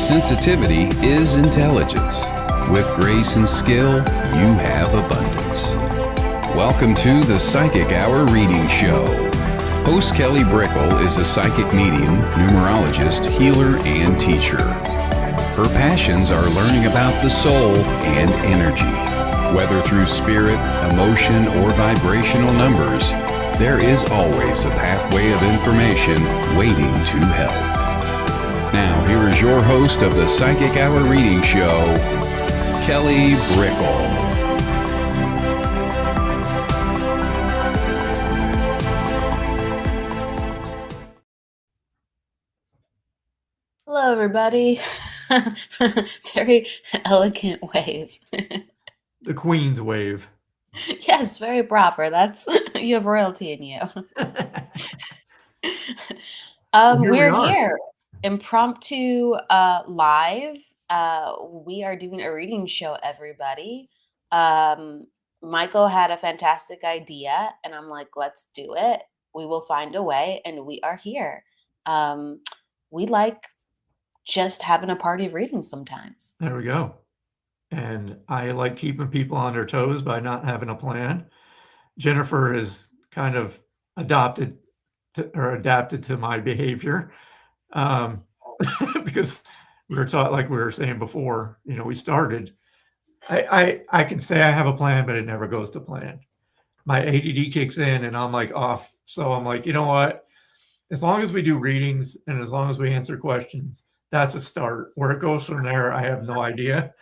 Sensitivity is intelligence. With grace and skill, you have abundance. Welcome to the Psychic Hour Reading Show. Host Kelly Brickle is a psychic medium, numerologist, healer, and teacher. Her passions are learning about the soul and energy. Whether through spirit, emotion, or vibrational numbers, there is always a pathway of information waiting to help. Now, here is your host of the Psychic Hour Reading Show, Kelly Brickle. Hello, everybody. Very elegant wave. The Queen's wave. Yes, very proper. That's you have royalty in you. We're here, impromptu live. We are doing a reading show, everybody. Michael had a fantastic idea, and I'm like, let's do it. We will find a way, and we are here. We like just having a party of readings sometimes. There we go. And I like keeping people on their toes by not having a plan. Jennifer is kind of adapted to my behavior because we were taught, like we were saying before, we started. I can say I have a plan, but it never goes to plan. My ADD kicks in and I'm like off. So I'm like, you know what? As long as we do readings and as long as we answer questions, that's a start. Where it goes from there, I have no idea.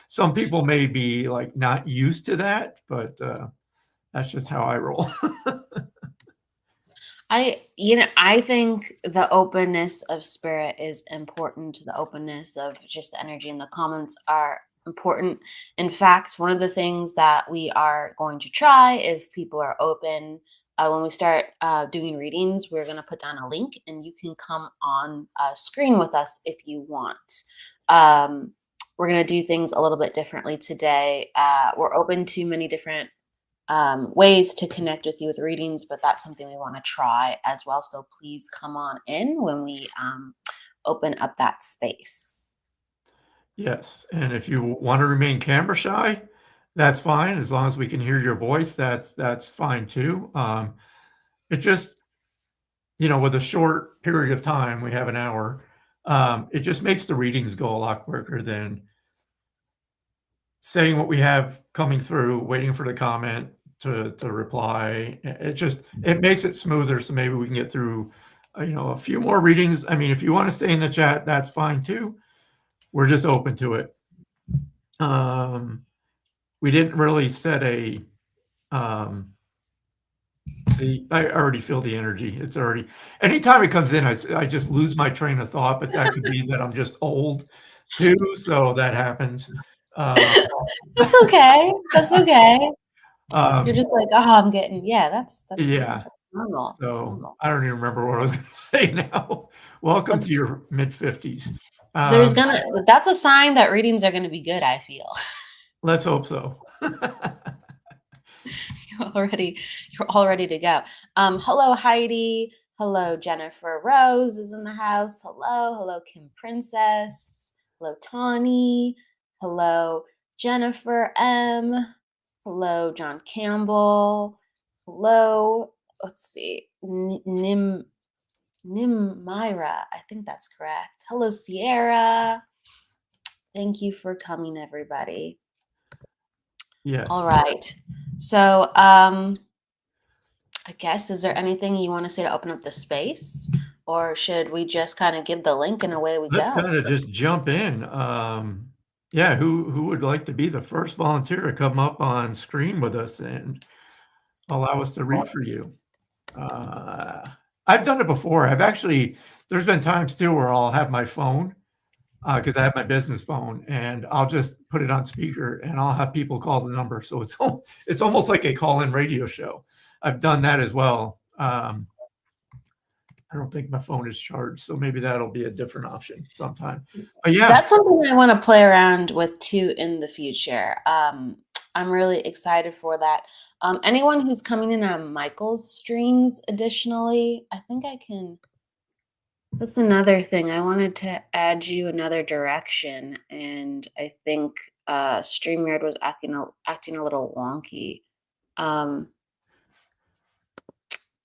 Some people may be like not used to that, but that's just how I roll. I think the openness of spirit is important. The openness of just the energy in the comments are important. In fact, one of the things that we are going to try, if people are open, when we start doing readings, we're going to put down a link and you can come on screen with us if you want. We're going to do things a little bit differently today. We're open to many different ways to connect with you with readings, but that's something we want to try as well. So please come on in when we open up that space. Yes. And if you want to remain camera shy, that's fine. As long as we can hear your voice, that's fine too. It just, with a short period of time, we have an hour. It just makes the readings go a lot quicker than saying what we have coming through, waiting for the comment to reply. It makes it smoother. So maybe we can get through, a few more readings. I mean, if you want to stay in the chat, that's fine too. We're just open to it. We didn't really set a, see, I already feel the energy. It's already, anytime it comes in, I just lose my train of thought, but that could be that I'm just old too. So that happens. That's okay. That's okay. You're just like, I'm getting, that's normal. So that's normal. I don't even remember what I was going to say now. Welcome to your mid-50s. That's a sign that readings are going to be good, I feel. Let's hope so. You're all ready to go. Hello, Heidi. Hello, Jennifer Rose is in the house. Hello, Kim Princess. Hello, Tawny. Hello, Jennifer M. Hello, John Campbell. Hello, let's see, Nim Myra. I think that's correct. Hello, Sierra. Thank you for coming, everybody. Yes. All right. So, I guess, is there anything you want to say to open up the space? Or should we just kind of give the link and away we go? Let's kind of just jump in. Who would like to be the first volunteer to come up on screen with us and allow us to read for you? I've done it before. There's been times too where I'll have my phone, because I have my business phone, and I'll just put it on speaker and I'll have people call the number. So it's almost like a call-in radio show. I've done that as well. I don't think my phone is charged, so maybe that'll be a different option sometime. But yeah, that's something I want to play around with too in the future. I'm really excited for that. Anyone who's coming in on Michael's streams, additionally, I think I can That's another thing. I wanted to add you another direction, and I think StreamYard was acting a little wonky. Um,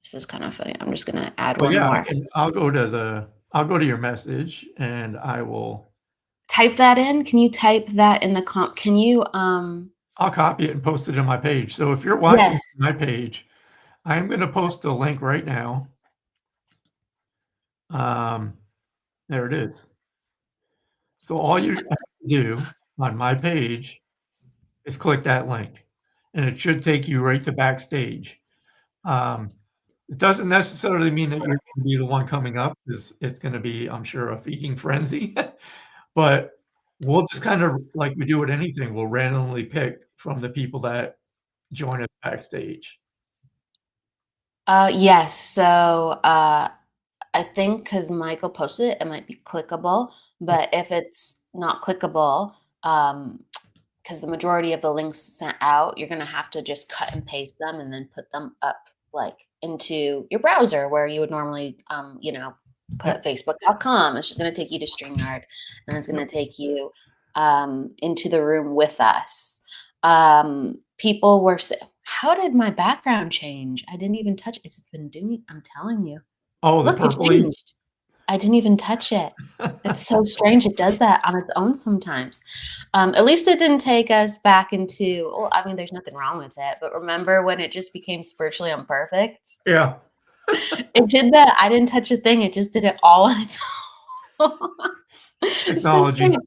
this is kind of funny. I'm just gonna add Well, one yeah, more. I'll go to your message and I will Type that in. Can you type that in the Can you I'll copy it and post it on my page. So if you're watching yes. my page, I'm going to post a link right now. There it is. So all you have to do on my page is click that link, and it should take you right to Backstage. It doesn't necessarily mean that you're going to be the one coming up, because it's going to be, I'm sure, a feeding frenzy. But we'll just kind of, like we do with anything, we'll randomly pick from the people that join us Backstage. Yes. So I think because Michael posted it, it might be clickable. But if it's not clickable, because the majority of the links sent out, you're gonna have to just cut and paste them and then put them up like into your browser where you would normally, put Facebook.com. It's just gonna take you to StreamYard, and it's gonna take you into the room with us. People were how did my background change? I didn't even touch it. It's been doing. I'm telling you. Oh, the Look, it purpley? changed. I didn't even touch it. It's so strange. It does that on its own sometimes. At least it didn't take us back into, well, I mean, there's nothing wrong with it, but remember when it just became spiritually imperfect? Yeah. It did that. I didn't touch a thing. It just did it all on its own. It's so Technology. strange.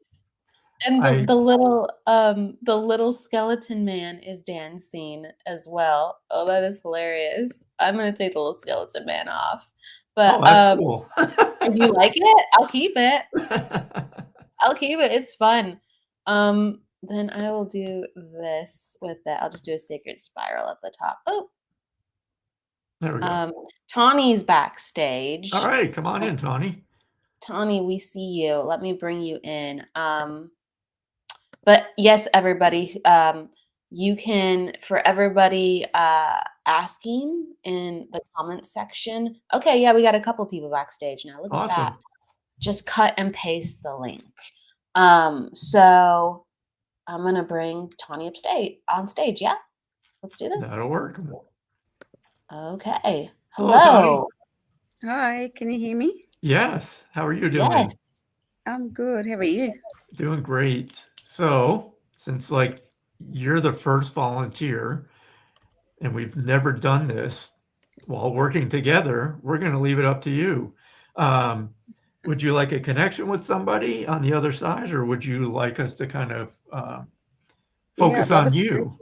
And I the little skeleton man is dancing as well. Oh, that is hilarious. I'm gonna take the little skeleton man off. But Oh, that's cool. if you like it, I'll keep it. I'll keep it. It's fun. Then I will do this with it. I'll just do a sacred spiral at the top. Oh, There we go. Tawny's backstage. All right, come on in, Tawny. Tawny, we see you. Let me bring you in. But yes, everybody, you can, for everybody asking in the comment section. Okay, yeah, we got a couple people backstage now. Look at that. Awesome. Just cut and paste the link. So I'm gonna bring Tawny on stage. Yeah, let's do this. That'll work. Okay. Hello, Tawny. Hi, can you hear me? Yes. How are you doing? Yes. I'm good. How are you? Doing great. So, since like you're the first volunteer and we've never done this while working together, we're going to leave it up to you. Would you like a connection with somebody on the other side, or would you like us to kind of focus I'd love on a you?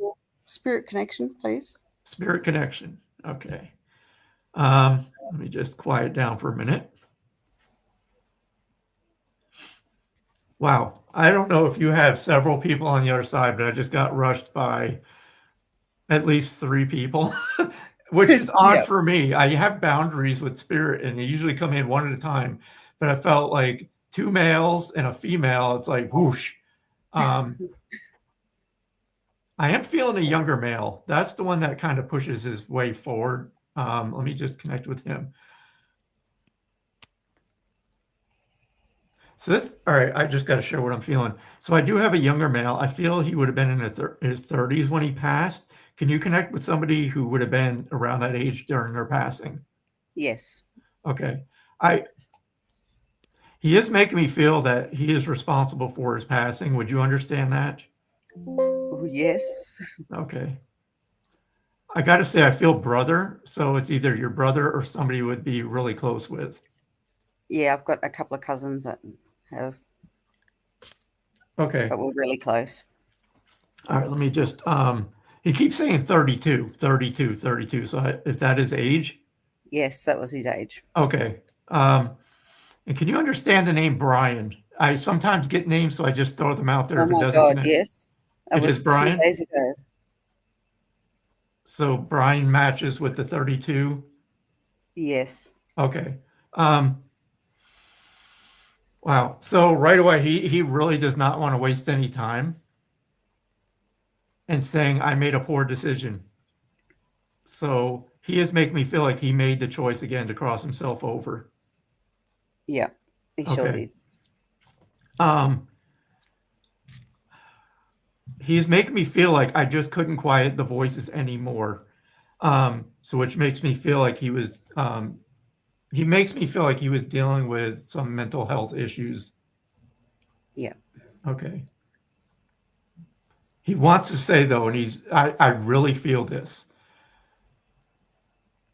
Spirit connection, please. Spirit connection. Okay. Let me just quiet down for a minute. Wow. I don't know if you have several people on the other side, but I just got rushed by at least 3 people, which is odd Yep. for me. I have boundaries with spirit and they usually come in one at a time, but I felt like 2 males and a female. It's like whoosh. I am feeling a younger male. That's the one that kind of pushes his way forward. Let me just connect with him. So this, all right, I just got to share what I'm feeling. So I do have a younger male. I feel he would have been in his 30s when he passed. Can you connect with somebody who would have been around that age during their passing? Yes. Okay. He is making me feel that he is responsible for his passing. Would you understand that? Oh, yes. Okay. I got to say, I feel brother. So it's either your brother or somebody you would be really close with. Yeah, I've got a couple of cousins that have, Okay. but we're really close. All right. Let me just, he keeps saying 32, 32, 32. So if that is age? Yes, that was his age. Okay. And can you understand the name Brian? I sometimes get names, so I just throw them out there. Oh If it my doesn't God, connect. yes. It is Brian? 2 days ago. So Brian matches with the 32? Yes. Okay. Wow. So right away, he really does not want to waste any time and saying, I made a poor decision. So he is making me feel like he made the choice again to cross himself over. Yeah, he sure Okay. did. He's making me feel like I just couldn't quiet the voices anymore. So which makes me feel like he makes me feel like he was dealing with some mental health issues. Yeah. Okay. He wants to say though, and I really feel this.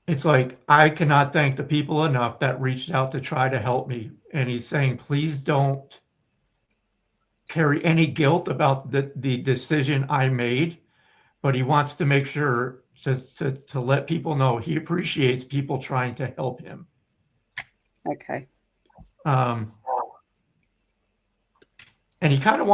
It's like, I cannot thank the people enough that reached out to try to help me. And he's saying, please don't carry any guilt about the decision I made, but he wants to make sure to let people know he appreciates people trying to help him. Okay. And he kind of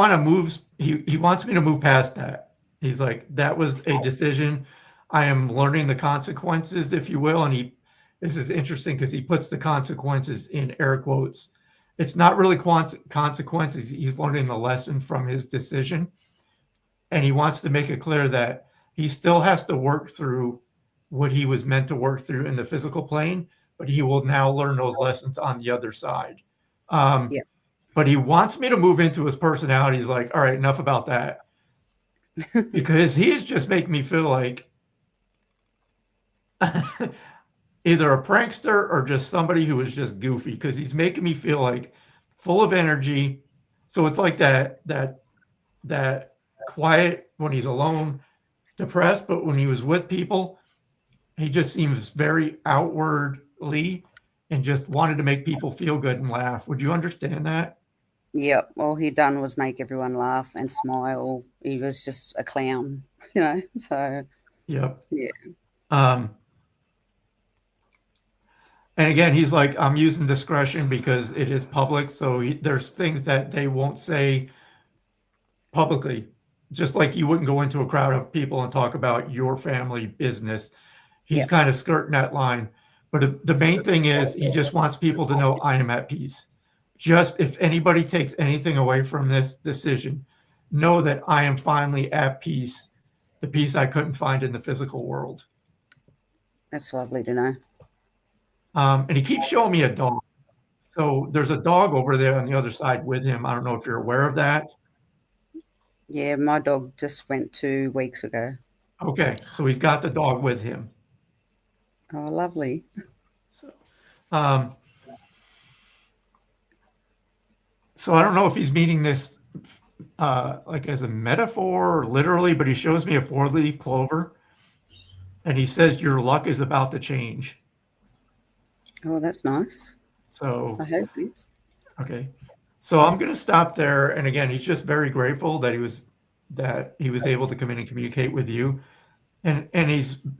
he wants me to move past that. He's like, that was a decision. I am learning the consequences, if you will. And this is interesting because he puts the consequences in air quotes. It's not really consequences. He's learning the lesson from his decision. And he wants to make it clear that he still has to work through what he was meant to work through in the physical plane, but he will now learn those lessons on the other side. Yeah. But he wants me to move into his personality. He's like, all right, enough about that. Because he is just making me feel like either a prankster or just somebody who is just goofy, because he's making me feel like full of energy. So it's like that quiet when he's alone, depressed, but when he was with people, he just seems very outwardly and just wanted to make people feel good and laugh. Would you understand that? Yep. All he done was make everyone laugh and smile. He was just a clown, So Yep. yeah. And again, he's like, I'm using discretion because it is public. So there's things that they won't say publicly, just like you wouldn't go into a crowd of people and talk about your family business. He's kind of skirting that line. But the main thing is he just wants people to know I am at peace. Just if anybody takes anything away from this decision, know that I am finally at peace, the peace I couldn't find in the physical world. That's lovely to know. And he keeps showing me a dog. So there's a dog over there on the other side with him. I don't know if you're aware of that. Yeah, my dog just went 2 weeks ago. Okay, so he's got the dog with him. Oh, lovely. So I don't know if he's meaning this like as a metaphor or literally, but he shows me a 4-leaf clover and he says your luck is about to change. Oh, that's nice. So I hope it is. Okay. So I'm going to stop there. And again, he's just very grateful that he was able to come in and communicate with you. And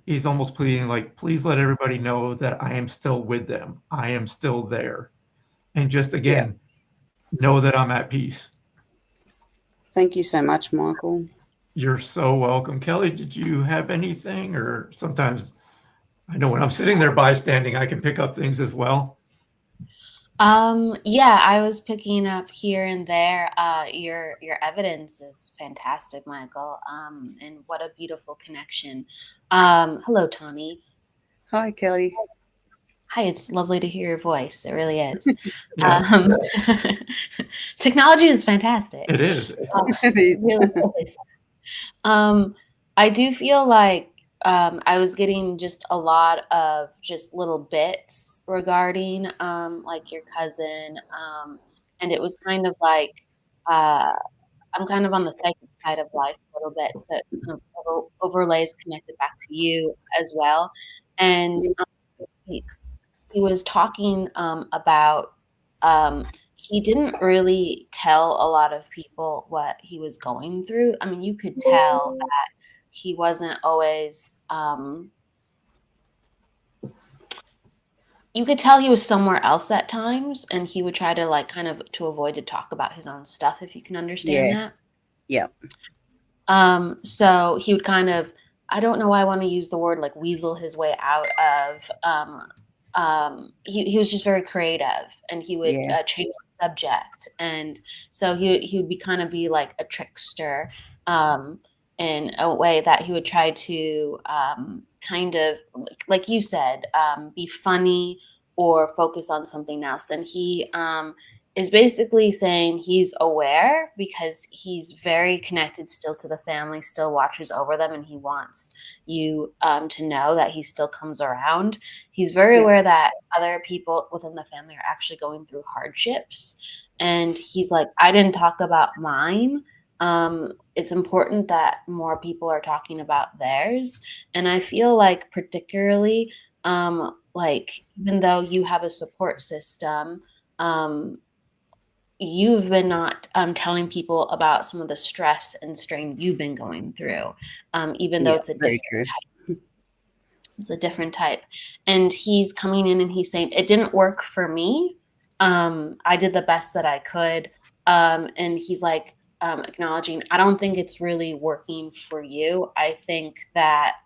he's almost pleading like, please let everybody know that I am still with them. I am still there. And just again, know that I'm at peace. Thank you so much, Michael. You're so welcome. Kelly, did you have anything? Or sometimes I know when I'm sitting there bystanding, I can pick up things as well. Yeah, I was picking up here and there. Your evidence is fantastic, Michael. And what a beautiful connection. Hello, Tony. Hi, Kelly. Hi, it's lovely to hear your voice. It really is. Yes. Technology is fantastic. It is. It is. Really is. I do feel like I was getting just a lot of just little bits regarding like your cousin, and it was kind of like I'm kind of on the psychic side of life a little bit, so it kind of overlays connected back to you as well. And he was talking about he didn't really tell a lot of people what he was going through. I mean, you could tell that he wasn't always you could tell he was somewhere else at times, and he would try to like kind of to avoid to talk about his own stuff, if you can understand that. Yeah. So he would kind of, I don't know why I want to use the word like weasel his way out of he was just very creative, and he would change the subject, and so he would be kind of be like a trickster in a way that he would try to kind of, like you said, be funny or focus on something else. And he is basically saying he's aware because he's very connected still to the family, still watches over them, and he wants you to know that he still comes around. He's very aware that other people within the family are actually going through hardships. And he's like, I didn't talk about mine. It's important that more people are talking about theirs. And I feel like particularly, like, even though you have a support system, you've been not telling people about some of the stress and strain you've been going through, even though it's a different type. It's a different type. And he's coming in and he's saying, it didn't work for me. I did the best that I could. And he's like, acknowledging, I don't think it's really working for you. I think that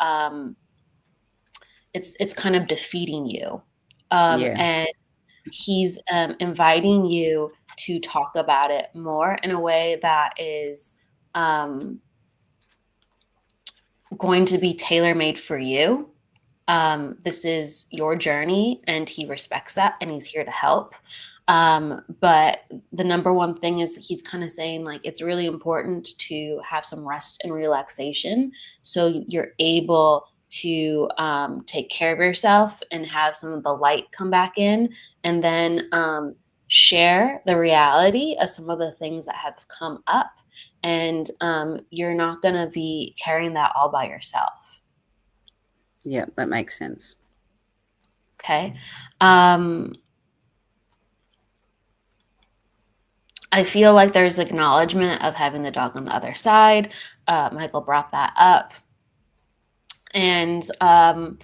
it's kind of defeating you. And he's inviting you to talk about it more in a way that is going to be tailor-made for you. This is your journey, and he respects that, and he's here to help. But the number one thing is he's kind of saying, like, it's really important to have some rest and relaxation so you're able to take care of yourself and have some of the light come back in, and then share the reality of some of the things that have come up. And you're not going to be carrying that all by yourself. Yeah, that makes sense. Okay. I feel like there's acknowledgement of having the dog on the other side. Michael brought that up. And I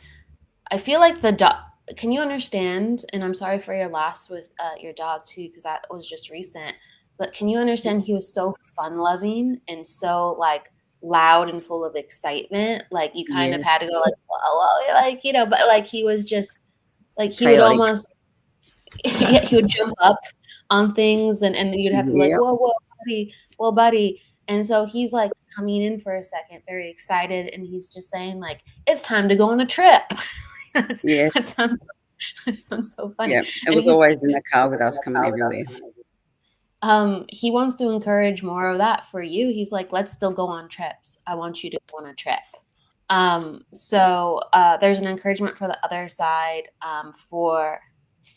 feel like the dog, can you understand? And I'm sorry for your loss with your dog too, because that was just recent. But can you understand he was so fun loving and so like loud and full of excitement? Like you kind of had to go like, whoa, like, you know, but like he was just like, he would almost, he would jump up on things and you'd have to be like, whoa, buddy. And so he's like coming in for a second, very excited. And he's just saying like, it's time to go on a trip. That sounds so funny. Yeah, it was always in the car with us coming everywhere. He wants to encourage more of that for you. He's like, let's still go on trips. I want you to go on a trip. So there's an encouragement for the other side for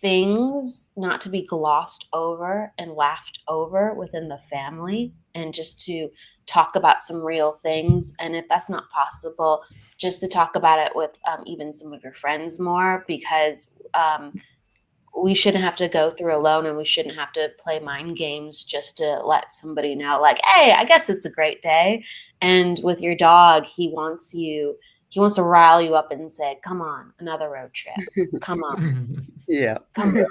things not to be glossed over and laughed over within the family, and just to talk about some real things. And if that's not possible, just to talk about it with even some of your friends more, because we shouldn't have to go through alone, and we shouldn't have to play mind games just to let somebody know, like, hey, I guess it's a great day. And with your dog, he wants to rile you up and say, come on, another road trip. Come on. Yeah. Come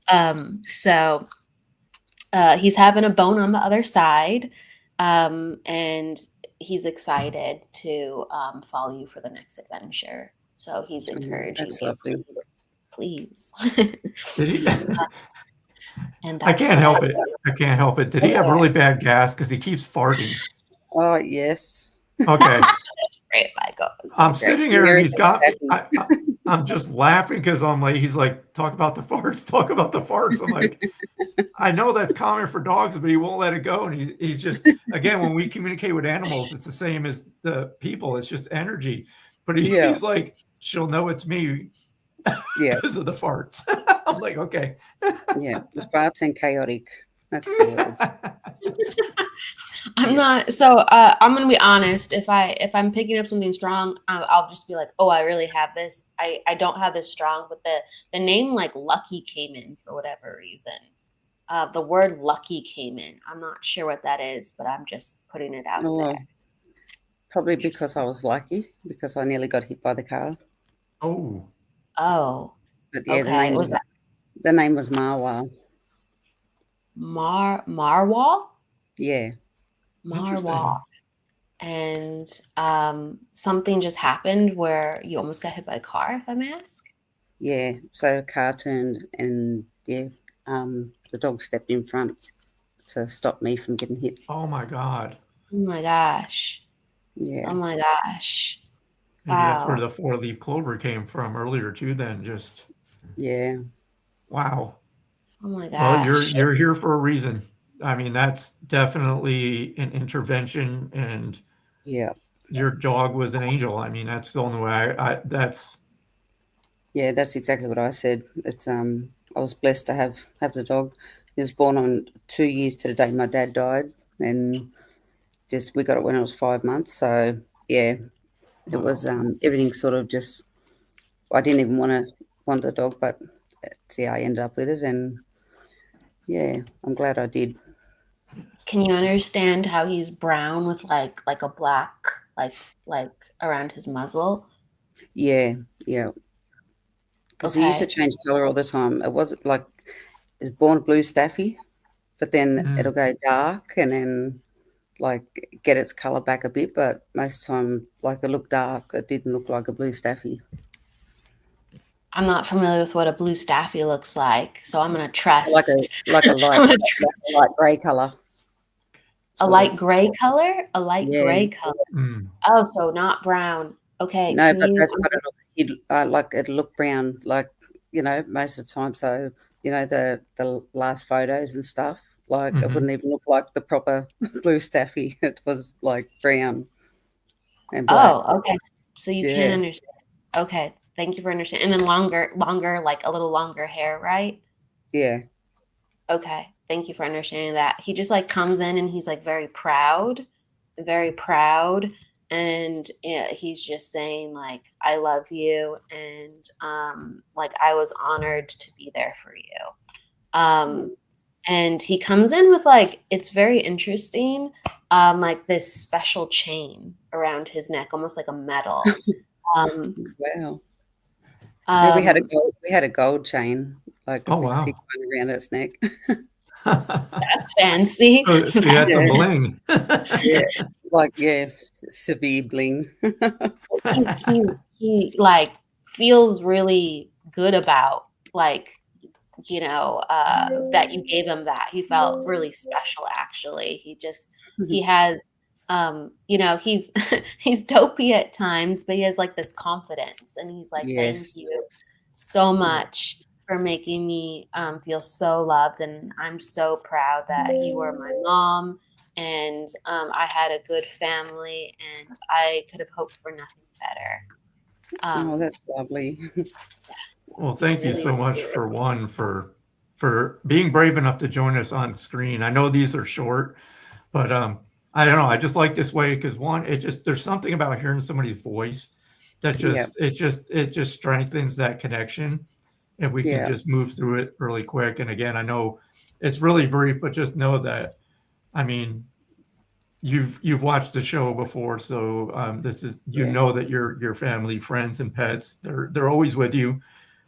on. So he's having a bone on the other side. And he's excited to follow you for the next adventure. So he's encouraging you. Please. Did he? And I can't help it. Did he have really bad gas? Because he keeps farting. Oh, yes. That's Okay. great, Michael. I'm sitting here and he's got, I'm just laughing because I'm like, he's like, talk about the farts. I'm like, I know that's common for dogs, but he won't let it go. And he's just, again, when we communicate with animals, it's the same as the people. It's just energy. But he's like, she'll know it's me because of the farts. I'm like, okay. Yeah, the farts and chaotic. That's the I'm not. So I'm gonna be honest. If I'm picking up something strong, I'll just be like, oh, I really have this. I don't have this strong, but the name like Lucky came in for whatever reason. The word lucky came in. I'm not sure what that is, but I'm just putting it out there. Probably because I was lucky, because I nearly got hit by the car. Oh. But yeah, the name was Marwa. Marwa? Yeah. Marwa. And something just happened where you almost got hit by a car, if I may ask? Yeah. So a car turned and the dog stepped in front to stop me from getting hit. Oh my God. Oh my gosh. Yeah. Oh my gosh. Maybe that's where the 4-leaf clover came from earlier too, then just Yeah. Wow. Oh my Well, gosh. you're here for a reason. I mean, that's definitely an intervention, and Yeah. your dog was an angel. I mean, that's the only way that's Yeah, that's exactly what I said. It's I was blessed to have the dog. He was born on 2 years to the day my dad died, and just we got it when it was 5 months. So yeah, it was everything sort of just. I didn't even want the dog, but see, I ended up with it, and yeah, I'm glad I did. Can you understand how he's brown with like a black like around his muzzle? Yeah, yeah. Because he used to Okay. change colour all the time. It wasn't like it was born blue staffy, but then it'll go dark and then like get its colour back a bit. But most of the time, like it looked dark. It didn't look like a blue staffy. I'm not familiar with what a blue staffy looks like, so I'm gonna trust. Like a light I'm gonna light grey colour. a light gray color? A light Yeah. gray color. Oh, so not brown. Okay. No, Can but you that's what like it looked brown, like most of the time. So the last photos and stuff, like it wouldn't even look like the proper blue staffy. It was like brown and black. Oh, okay. So you can Yeah. understand. Okay. Thank you for understanding. And then longer, like a little longer hair, right? Yeah. Okay. Thank you for understanding that. He just like comes in and he's like very proud. And yeah, he's just saying like, I love you. And like I was honored to be there for you. And he comes in with like, it's very interesting, like this special chain around his neck, almost like a medal. Wow. Yeah, we had a gold chain, like a big thick one around its neck. That's fancy. So you had some bling. Yeah, severe bling. he like feels really good about like that you gave him that. He felt really special actually. He has he's he's dopey at times, but he has like this confidence and he's like, Yes. thank you so much for making me feel so loved, and I'm so proud that you were my mom, and I had a good family, and I could have hoped for nothing better. Oh, that's lovely. Well, thank you so much for being brave enough to join us on screen. I know these are short, but I don't know. I just like this way because there's something about hearing somebody's voice that it just strengthens that connection, and we can just move through it really quick. And again, I know it's really brief, but just know that, I mean, you've watched the show before, so this is know that your family, friends, and pets they're always with you.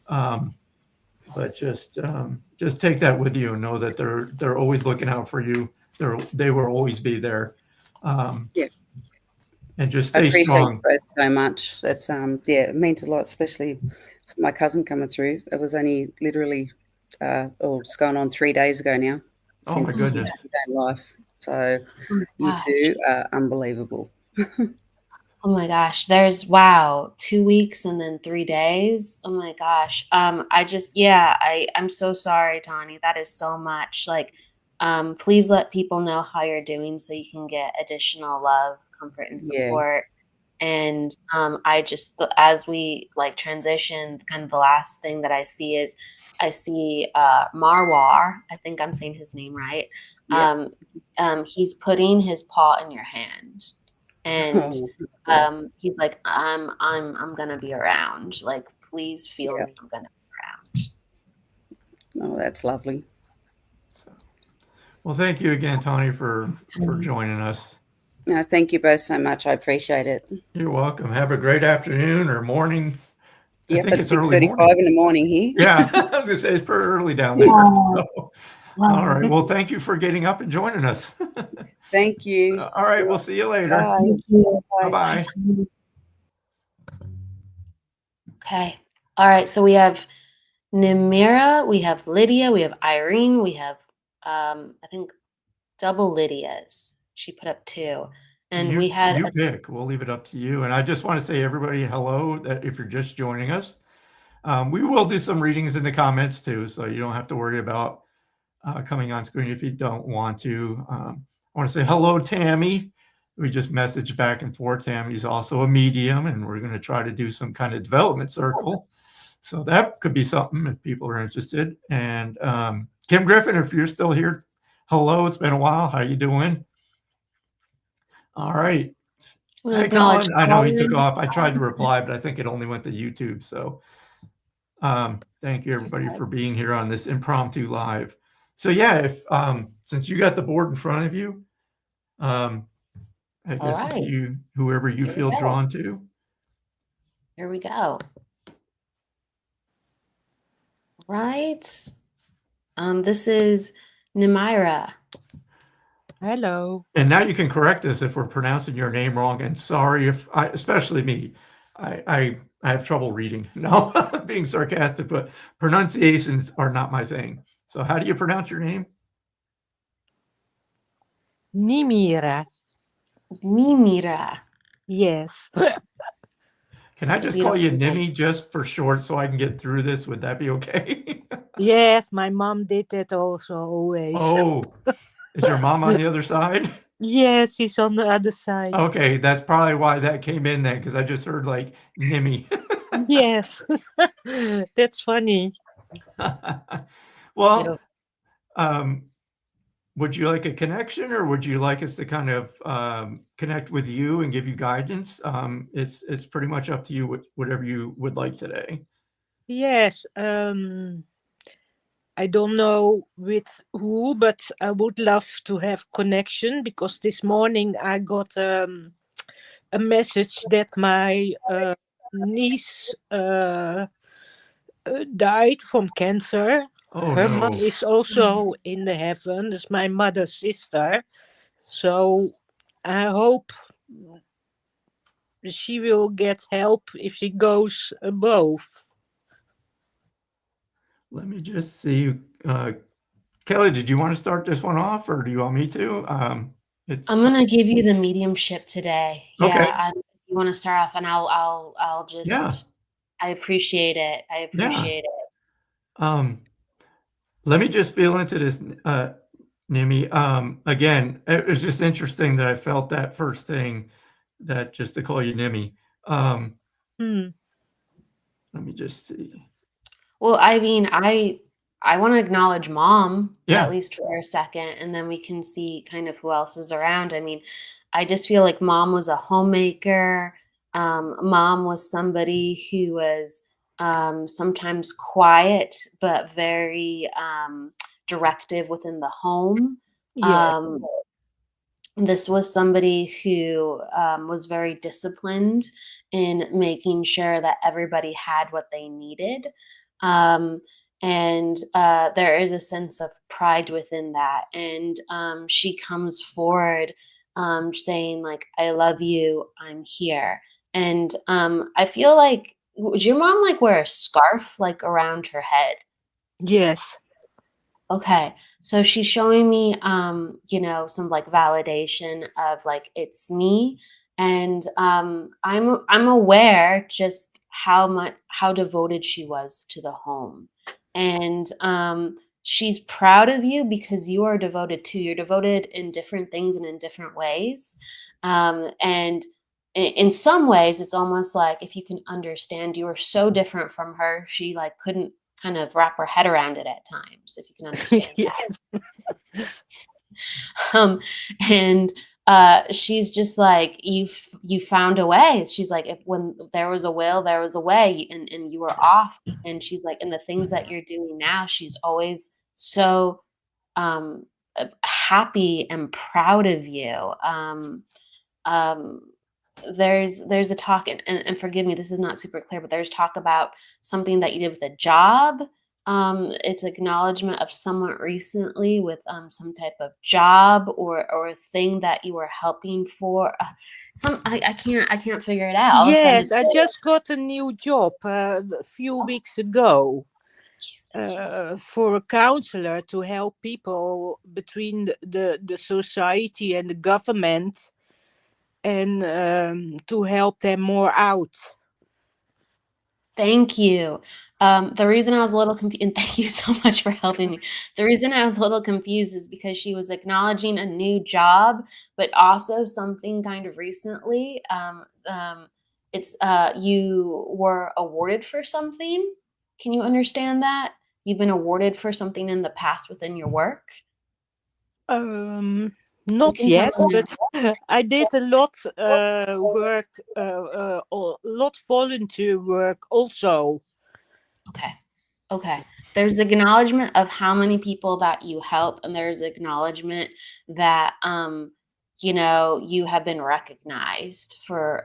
But just take that with you and know that they're always looking out for you. They will always be there. And just stay strong. I appreciate you both so much. That's it means a lot, especially for my cousin coming through. It was only literally it's going on 3 days ago now. Oh my goodness. Life. So you two are unbelievable. Oh my gosh, there's 2 weeks and then 3 days. Oh my gosh. I'm so sorry, Tawny. That is so much. Like, please let people know how you're doing so you can get additional love, comfort, and support. And I just, as we like transition, kind of the last thing that I see is Marwar. I think I'm saying his name right. He's putting his paw in your hand. And he's like, I'm gonna be around. Like, please feel me. I'm gonna be around. Oh, that's lovely. Well, thank you again, Tawny, for joining us. No, thank you both so much. I appreciate it. You're welcome. Have a great afternoon or morning. Yeah, it's 6:35 in the morning here. Yeah, I was gonna say it's pretty early down there. So, all right. Well, thank you for getting up and joining us. Thank you. All right. We'll see you later. Bye. Bye. Okay. All right. So we have Nimira, we have Lydia, we have Irene, we have I think double Lydia's. She put up 2. And we had you pick. We'll leave it up to you. And I just want to say everybody hello, that if you're just joining us. We will do some readings in the comments too, so you don't have to worry about coming on screen if you don't want to. I want to say hello, Tammy. We just messaged back and forth. Tammy's also a medium, and we're going to try to do some kind of development circle. So that could be something if people are interested. And Kim Griffin, if you're still here, hello. It's been a while. How you doing? All right. Hey, Colin. I know he took off. I tried to reply, but I think it only went to YouTube. So thank you, everybody, for being here on this impromptu live. So yeah, if since you got the board in front of you, I guess right. if whoever you feel drawn to. Here we go. Right. This is Nemira. Hello. And now you can correct us if we're pronouncing your name wrong. And sorry if especially me, I have trouble reading. No, I'm being sarcastic, but pronunciations are not my thing. So how do you pronounce your name? Nimira. Nimira. Yes. Can I just call you Nimi just for short so I can get through this? Would that be okay? Yes, my mom did that also always. Oh, is your mom on the other side? Yes, she's on the other side. Okay, that's probably why that came in then, because I just heard like Nimi. Yes, that's funny. Well, would you like a connection, or would you like us to kind of connect with you and give you guidance? It's pretty much up to you, whatever you would like today. Yes, I don't know with who, but I would love to have connection, because this morning I got a message that my niece died from cancer. Oh, Her no. mom is also in the heaven. That's my mother's sister. So I hope she will get help if she goes above. Let me just see. Kelly, did you want to start this one off, or do you want me to? I'm gonna give you the mediumship today. Okay. Yeah, if you want to start off, and I'll just. Yeah. I appreciate it. I appreciate it. Let me just feel into this, Nimi. Again, it was just interesting that I felt that first thing, that just to call you Nimi. Let me just see. Well, I mean, I want to acknowledge Mom, Yeah. at least for a second, and then we can see kind of who else is around. I mean, I just feel like Mom was a homemaker. Mom was somebody who was sometimes quiet, but very directive within the home. Yeah. This was somebody who was very disciplined in making sure that everybody had what they needed. And there is a sense of pride within that. And she comes forward saying, like, I love you, I'm here. And I feel like, would your mom like wear a scarf like around her head? Yes. Okay. So she's showing me, some like validation of like, it's me. And I'm aware just how devoted she was to the home. And she's proud of you because you are devoted too. You're devoted in different things and in different ways. And in some ways, it's almost like, if you can understand, you are so different from her. She like couldn't kind of wrap her head around it at times, if you can understand. Yes. And she's just like, you found a way. She's like, when there was a will, there was a way, and you were off. And she's like, in the things that you're doing now, she's always so happy and proud of you. There's a talk, and forgive me, this is not super clear, but there's talk about something that you did with a job. It's acknowledgement of someone recently with some type of job or a thing that you were helping for. I can't figure it out. Yes, I just got a new job a few weeks ago for a counselor to help people between the society and the government, and to help them more out. Thank you. The reason I was a little confused, and thank you so much for helping me. The reason I was a little confused is because she was acknowledging a new job, but also something kind of recently. It's you were awarded for something. Can you understand that? You've been awarded for something in the past within your work. Um, You not can tell yet, me now. but I did a lot work, a lot volunteer work also. Okay. Okay. There's acknowledgement of how many people that you help, and there's acknowledgement that you have been recognized for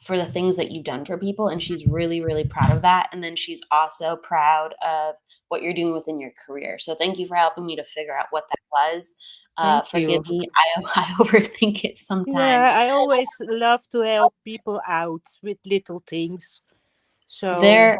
the things that you've done for people, and she's really, really proud of that. And then she's also proud of what you're doing within your career. So thank you for helping me to figure out what that was. Thank Forgive you. me, I overthink it sometimes. Yeah, I always love to help people out with little things. So There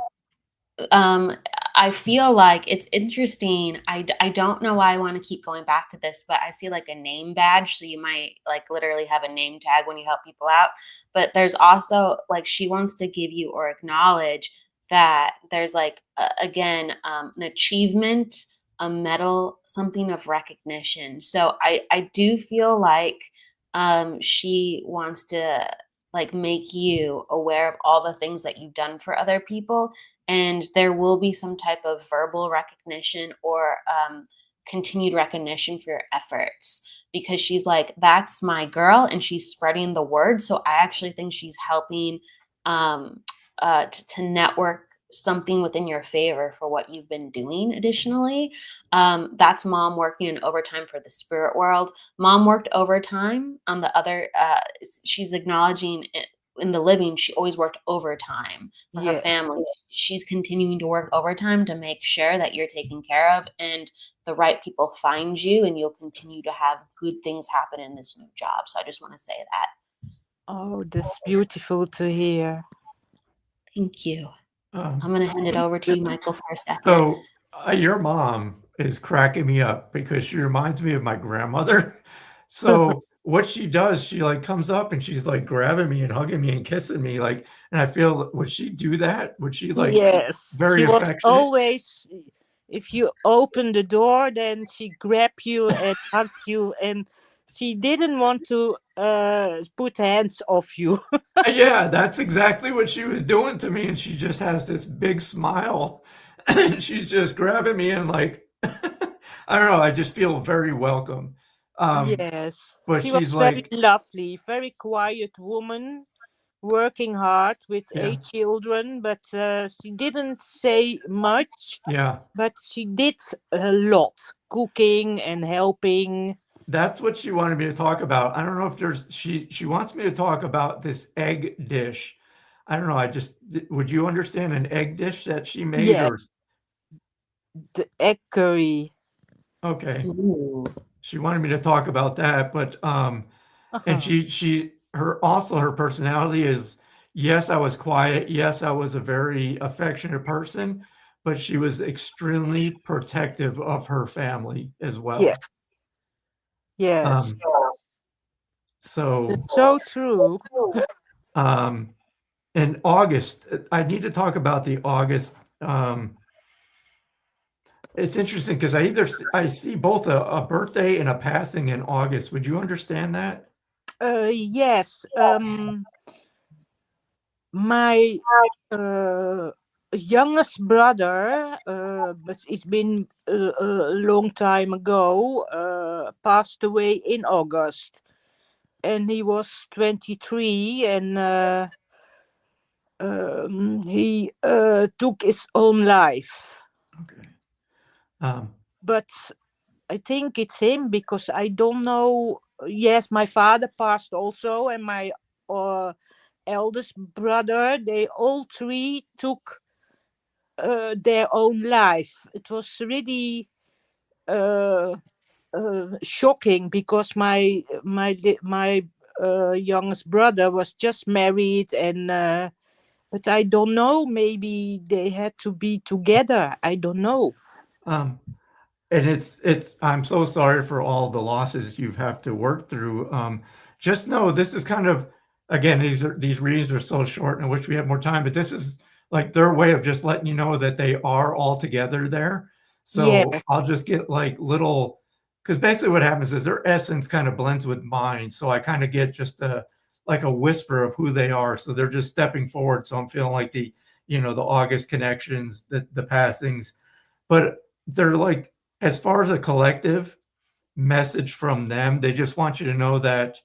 I feel like it's interesting. I don't know why I want to keep going back to this, but I see like a name badge. So you might like literally have a name tag when you help people out. But there's also like she wants to give you or acknowledge that there's like, again, an achievement, a medal, something of recognition. So I do feel like she wants to like make you aware of all the things that you've done for other people, and there will be some type of verbal recognition or continued recognition for your efforts, because she's like, that's my girl, and she's spreading the word. So I actually think she's helping to network something within your favor for what you've been doing additionally. That's mom working in overtime for the spirit world. Mom worked overtime on the other, she's acknowledging it in the living, she always worked overtime for her yes, family. She's continuing to work overtime to make sure that you're taken care of and the right people find you, and you'll continue to have good things happen in this new job. So I just want to say that. oh, that's beautiful to hear. Thank you. Um, I'm going to hand it over to you, Michael, for a second. So your mom is cracking me up because she reminds me of my grandmother. So what she does, she like comes up and she's like grabbing me and hugging me and kissing me, like, and I feel, would she do that? Would she like Yes, very she was affectionate? always, if you open the door, then she grab you and hug you, and she didn't want to put hands off you. Yeah, that's exactly what she was doing to me. And she just has this big smile. And she's just grabbing me and like, I don't know, I just feel very welcome. Yes, But she was she's very like, lovely, very quiet woman, working hard with yeah, 8 children, but she didn't say much, yeah. but she did a lot, cooking and helping. That's what she wanted me to talk about. I don't know if she wants me to talk about this egg dish. I don't know. Would you understand an egg dish that she made Yeah, or the egg curry. okay. Ooh. She wanted me to talk about that, but and her personality is, yes, I was quiet. Yes, I was a very affectionate person, but she was extremely protective of her family as well. Yes. Yes. So It's so true. in August, I need to talk about the August. It's interesting because I see both a birthday and a passing in August. Would you understand that? Yes. My youngest brother, but it's been a long time ago, passed away in August, and he was 23, and he took his own life. Okay. But I think it's him because I don't know. Yes, my father passed also, and my eldest brother, they all three took their own life. It was really shocking because my youngest brother was just married, and but I don't know, maybe they had to be together. I don't know. And I'm so sorry for all the losses you have to work through. Just know this is kind of, again, these readings are so short and I wish we had more time, but this is like their way of just letting you know that they are all together there. So Yes. I'll just get like little, because basically what happens is their essence kind of blends with mine. So I kind of get just like a whisper of who they are. So they're just stepping forward. So I'm feeling like the August connections, the passings, but they're like, as far as a collective message from them, they just want you to know that,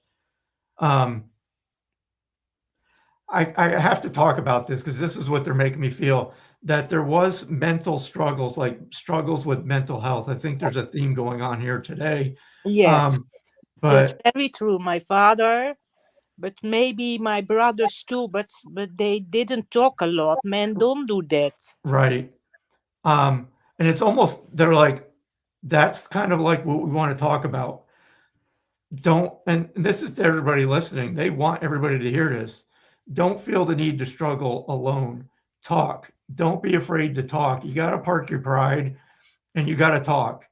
I have to talk about this because this is what they're making me feel, that there was mental struggles, like struggles with mental health. I think there's a theme going on here today. Yes. That's But very true. My father, but maybe my brothers too, but they didn't talk a lot. Men don't do that. right. And it's almost, they're like, that's kind of like what we want to talk about. And this is to everybody listening. They want everybody to hear this. Don't feel the need to struggle alone. Talk. Don't be afraid to talk. You got to park your pride and you got to talk.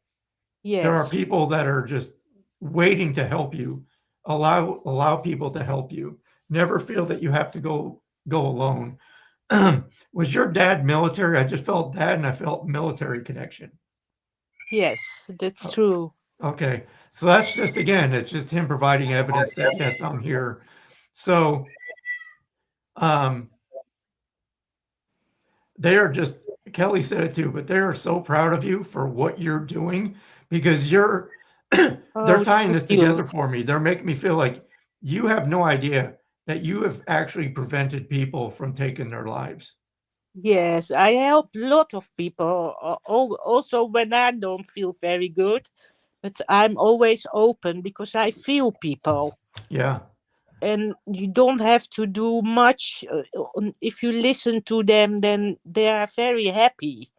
There are Yes. people that are just waiting to help you. Allow people to help you. Never feel that you have to go alone. Was your dad military? I just felt dad and I felt military connection. Yes, that's true. Okay. So that's just, again, it's just him providing evidence that, yes, I'm here. So they are just, Kelly said it too, but they are so proud of you for what you're doing, because they're tying this together for me. They're making me feel like you have no idea that you have actually prevented people from taking their lives. Yes, I help a lot of people, also when I don't feel very good, but I'm always open because I feel people. Yeah. And you don't have to do much. If you listen to them, then they are very happy.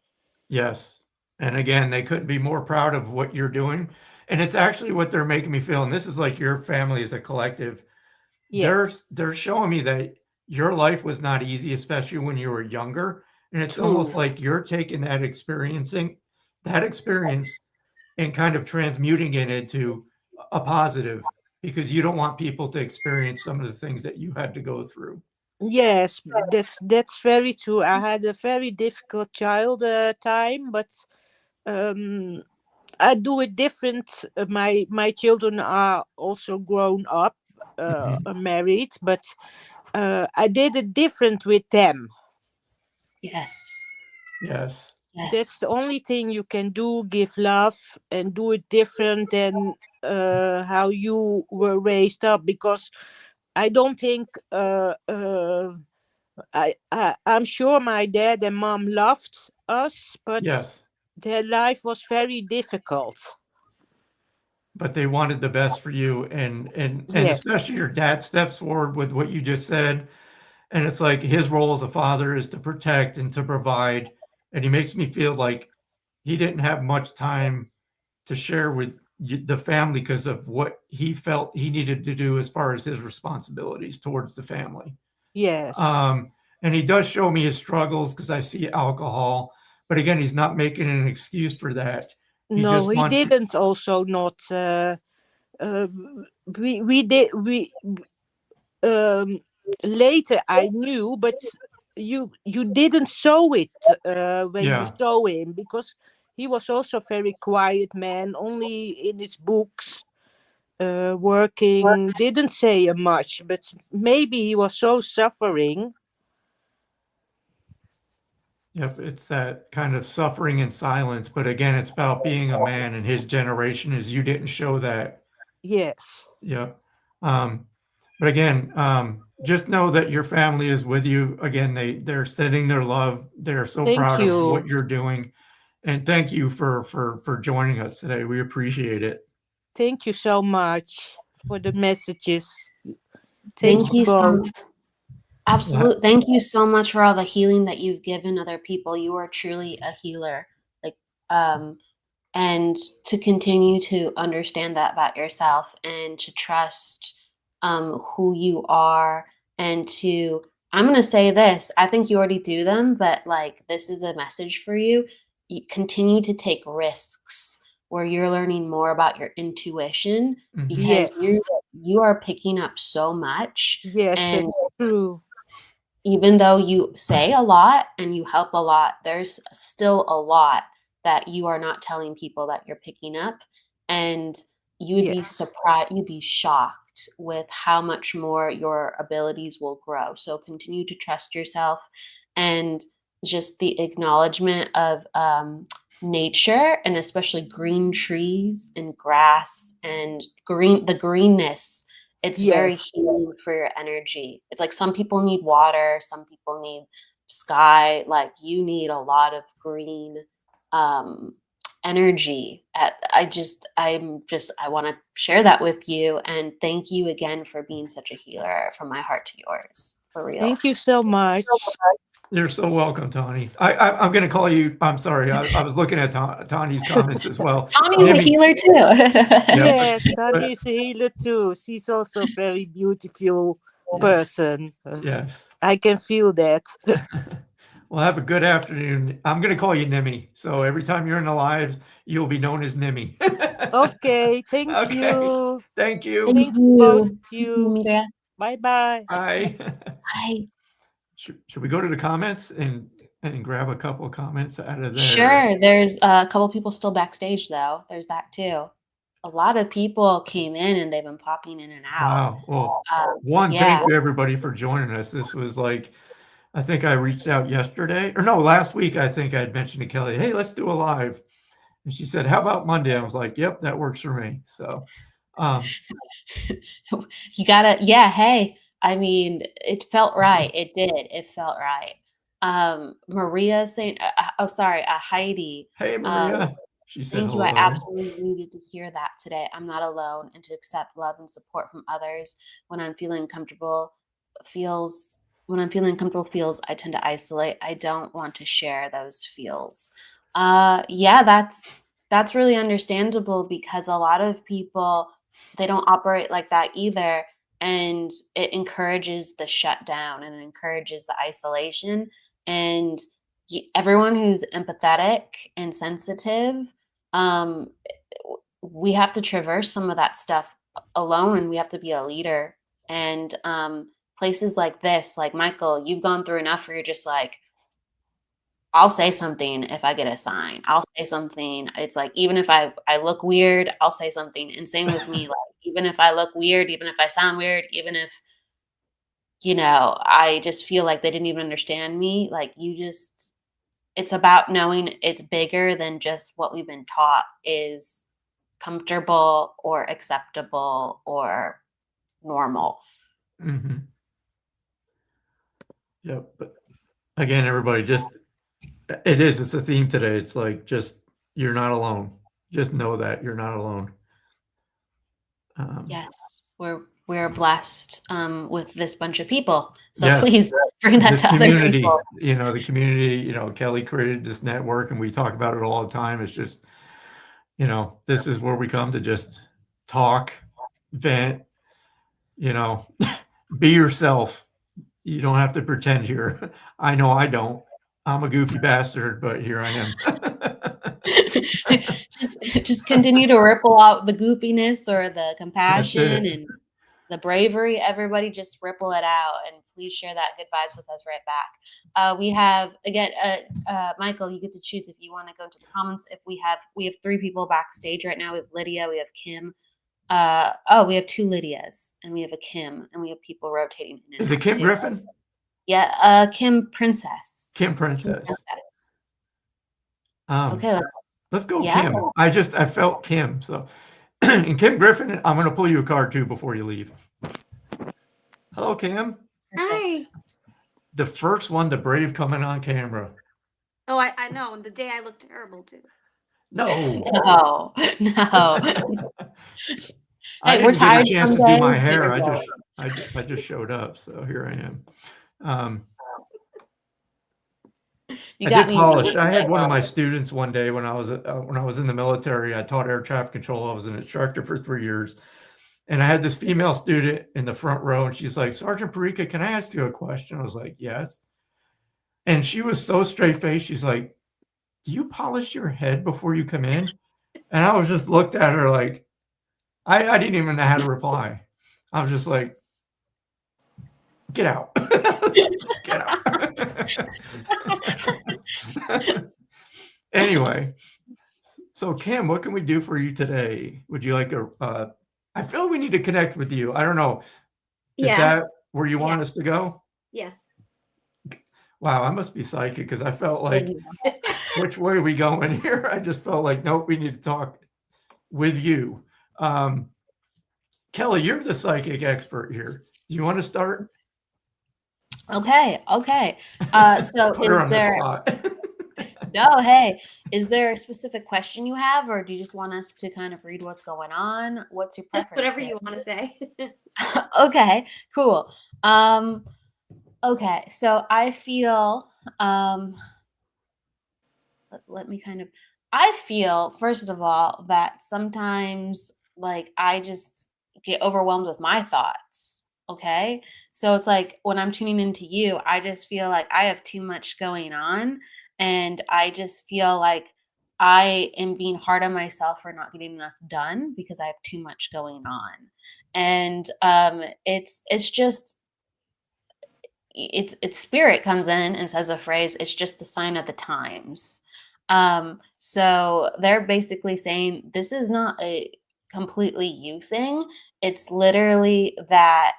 Yes. And again, they couldn't be more proud of what you're doing. And it's actually what they're making me feel. And this is like your family as a collective. Yes. They're showing me that your life was not easy, especially when you were younger. And it's True. almost like you're taking that experience and kind of transmuting it into a positive, because you don't want people to experience some of the things that you had to go through. Yes, that's very true. I had a very difficult child time, but I do it different. My children are also grown up, married, but I did it different with them. Yes. Yes. That's the only thing you can do, give love and do it different than how you were raised up, because I don't think I'm sure my dad and mom loved us, but Yes. their life was very difficult. But they wanted the best for you, and Yes. especially your dad steps forward with what you just said. And it's like his role as a father is to protect and to provide. And he makes me feel like he didn't have much time to share with the family because of what he felt he needed to do as far as his responsibilities towards the family. Yes. And he does show me his struggles because I see alcohol, but again, he's not making an excuse for that. He didn't. Also, not. Later I knew, but you didn't show it when you saw him, because he was also a very quiet man, only in his books, working, didn't say much, but maybe he was so suffering. Yep, it's that kind of suffering in silence, but again, it's about being a man, and his generation is you didn't show that. Yes. Yep. But again, just know that your family is with you. Again, they're sending their love. They're so proud of what you're doing. And thank you for joining us today. We appreciate it. Thank you so much for the messages. Thank you so much. Absolutely. Thank you so much for all the healing that you've given other people. You are truly a healer. And to continue to understand that about yourself, and to trust who you are, and I'm going to say this, I think you already do them, but like, this is a message for you. You continue to take risks where you're learning more about your intuition, because you are picking up so much. Yes, and that's true. even though you say a lot and you help a lot, there's still a lot that you are not telling people that you're picking up. And you would be Yes. surprised, you'd be shocked with how much more your abilities will grow. So continue to trust yourself, and just the acknowledgement of nature, and especially green trees and grass and the greenness. It's very Yes. healing for your energy. It's like some people need water, some people need sky. Like you need a lot of green energy. I want to share that with you, and thank you again for being such a healer, from my heart to yours, for real. Thank you so much. You're so welcome, Tawny. I'm going to call you. I'm sorry. I was looking at Tawny's comments as well. Tawny's a Nimmy- healer too. Yes, Tani is a healer too. She's also a very beautiful person. Yes. I can feel that. Well, have a good afternoon. I'm going to call you Nimmy. So every time you're in the lives, you'll be known as Nimmy. Okay, thank Okay. you. Thank you. Thank you, both of Thank you, you. Mira. Bye-bye. Bye. Bye. Should we go to the comments and grab a couple of comments out of there? Sure. There's a couple people still backstage, though. There's that too. A lot of people came in and they've been popping in and out. Wow. Well, yeah. thank you everybody for joining us. This was like, I think I reached out yesterday, or no, last week. I think I had mentioned to Kelly, hey, let's do a live. And she said, how about Monday? I was like, yep, that works for me. So You gotta, yeah, hey. I mean, it felt right. It did. It felt right. Maria saying, Heidi. hey, Maria. She said, Thank you. hello. I absolutely needed to hear that today. I'm not alone, and to accept love and support from others when I'm feeling comfortable feels, I tend to isolate. I don't want to share those feels. Yeah, that's really understandable, because a lot of people, they don't operate like that either. And it encourages the shutdown, and it encourages the isolation. And everyone who's empathetic and sensitive, we have to traverse some of that stuff alone, and we have to be a leader. And places like this, like Michael, you've gone through enough where you're just like, I'll say something if I get a sign. I'll say something. It's like, even if I look weird, I'll say something. And same with me. Like, even if I look weird, even if I sound weird, even if, I just feel like they didn't even understand me. Like, it's about knowing it's bigger than just what we've been taught is comfortable or acceptable or normal. Mm-hmm. Yep. But again, everybody, it's a theme today. It's like, just, you're not alone. Just know that you're not alone. Yes, we're blessed with this bunch of people. So Yes. please bring that This to other community, people. the community, Kelly created this network, and we talk about it all the time. It's just, this is where we come to just talk, vent, be yourself. You don't have to pretend here. I know I don't. I'm a goofy bastard, but here I am. just continue to ripple out the goofiness or the compassion and the bravery. Everybody just ripple it out, and please share that good vibes with us right back. We have, again, Michael, you get to choose if you want to go into the comments. If we have 3 people backstage right now. We have Lydia, we have Kim. We have 2 Lydias, and we have a Kim, and we have people rotating in and Is it out Kim too. Griffin? Yeah, Kim Princess. Kim Princess. Okay, let's go, yeah. Kim. I felt Kim. So, and Kim Griffin, I'm going to pull you a card too before you leave. Hello, Kim. Hi. The first one, the brave, coming on camera. Oh, I know. And the day I look terrible too. No. No. I Hey, we're didn't get a tired chance to some do my days, hair. but I just showed up, so here I am. You I got did me. polish. I had one of my students one day when I was in the military. I taught air traffic control. I was an instructor for 3 years, and I had this female student in the front row, and she's like, Sergeant Parika, can I ask you a question? I was like, yes. And she was so straight faced. She's like, do you polish your head before you come in? And I was just looked at her like, I didn't even know how to reply. I was just like, Get out. Get out. Anyway, so Kim, what can we do for you today? Would you like I feel we need to connect with you. I don't know. Is Yeah. that where you want Yeah. us to go? Yes. Wow, I must be psychic because I felt like, which way are we going here? I just felt like, nope, we need to talk with you. Kelly, you're the psychic expert here. Do you want to start? Okay. So Put her is on there the spot. no, hey, is there a specific question you have, or do you just want us to kind of read what's going on? What's your Just preference? whatever here? you want to say. Okay, cool. Okay, so I feel let me kind of I feel first of all that sometimes like I just get overwhelmed with my thoughts. Okay. So it's like when I'm tuning into you, I just feel like I have too much going on, and I just feel like I am being hard on myself for not getting enough done because I have too much going on. And it's just it's spirit comes in and says a phrase, it's just the sign of the times. So they're basically saying this is not a completely you thing. It's literally that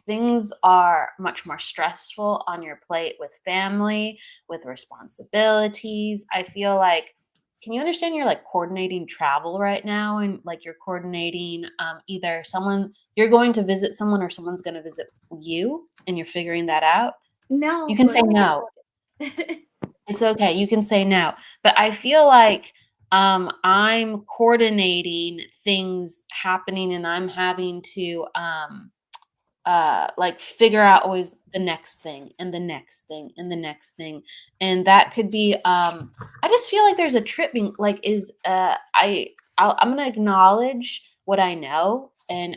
things are much more stressful on your plate with family, with responsibilities. I feel like, can you understand you're like coordinating travel right now, and like you're coordinating either someone you're going to visit someone or someone's going to visit you, and you're figuring that out? No. You can but- say no. It's okay. You can say no. But I feel like I'm coordinating things happening, and I'm having to like figure out always the next thing and the next thing and the next thing. And that could be I just feel like there's a tripping like is I'm gonna acknowledge what I know, and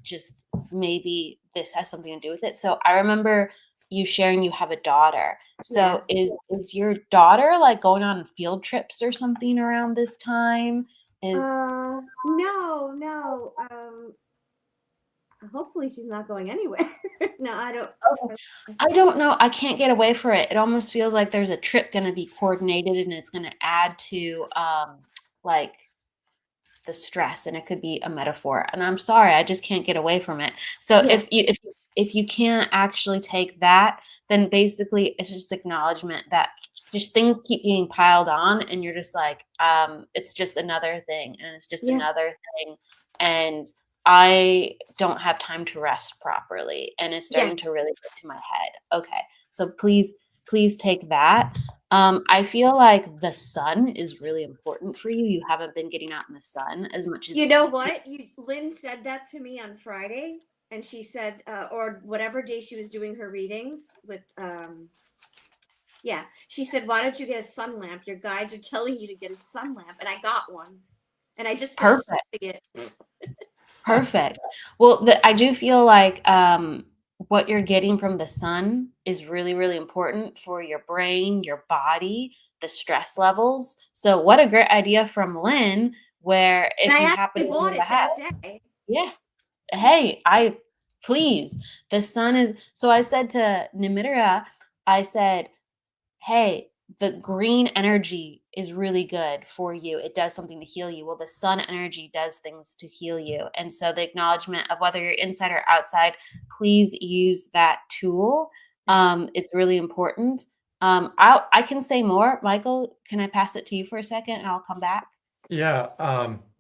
just maybe this has something to do with it. So I remember you sharing you have a daughter. So is your daughter like going on field trips or something around this time? No. Hopefully she's not going anywhere. No, I don't. I don't know. I can't get away from it. It almost feels like there's a trip going to be coordinated, and it's going to add to like the stress, and it could be a metaphor. And I'm sorry, I just can't get away from it. So Yeah. if you can't actually take that, then basically it's just acknowledgement that just things keep getting piled on, and you're just like it's just another thing, and it's just Yeah. another thing, and I don't have time to rest properly, and it's starting to really get to my head. Okay, so please take that. I feel like the sun is really important for you. You haven't been getting out in the sun as much as You know what? Lynn said that to me on Friday, and she said, or whatever day she was doing her readings with, she said, "Why don't you get a sun lamp? Your guides are telling you to get a sun lamp," and I got one, and I just finished using it. Perfect. Well, I do feel like what you're getting from the sun is really, really important for your brain, your body, the stress levels. So, what a great idea from Lynn, where if And I you actually happen to bought leave it the house, that day. yeah. Hey, please. The sun is. So I said to Nimitra, I said, hey, the green energy is really good for you. It does something to heal you. Well, the sun energy does things to heal you. And so the acknowledgement of whether you're inside or outside, please use that tool. It's really important. I can say more. Michael, can I pass it to you for a second and I'll come back? Yeah.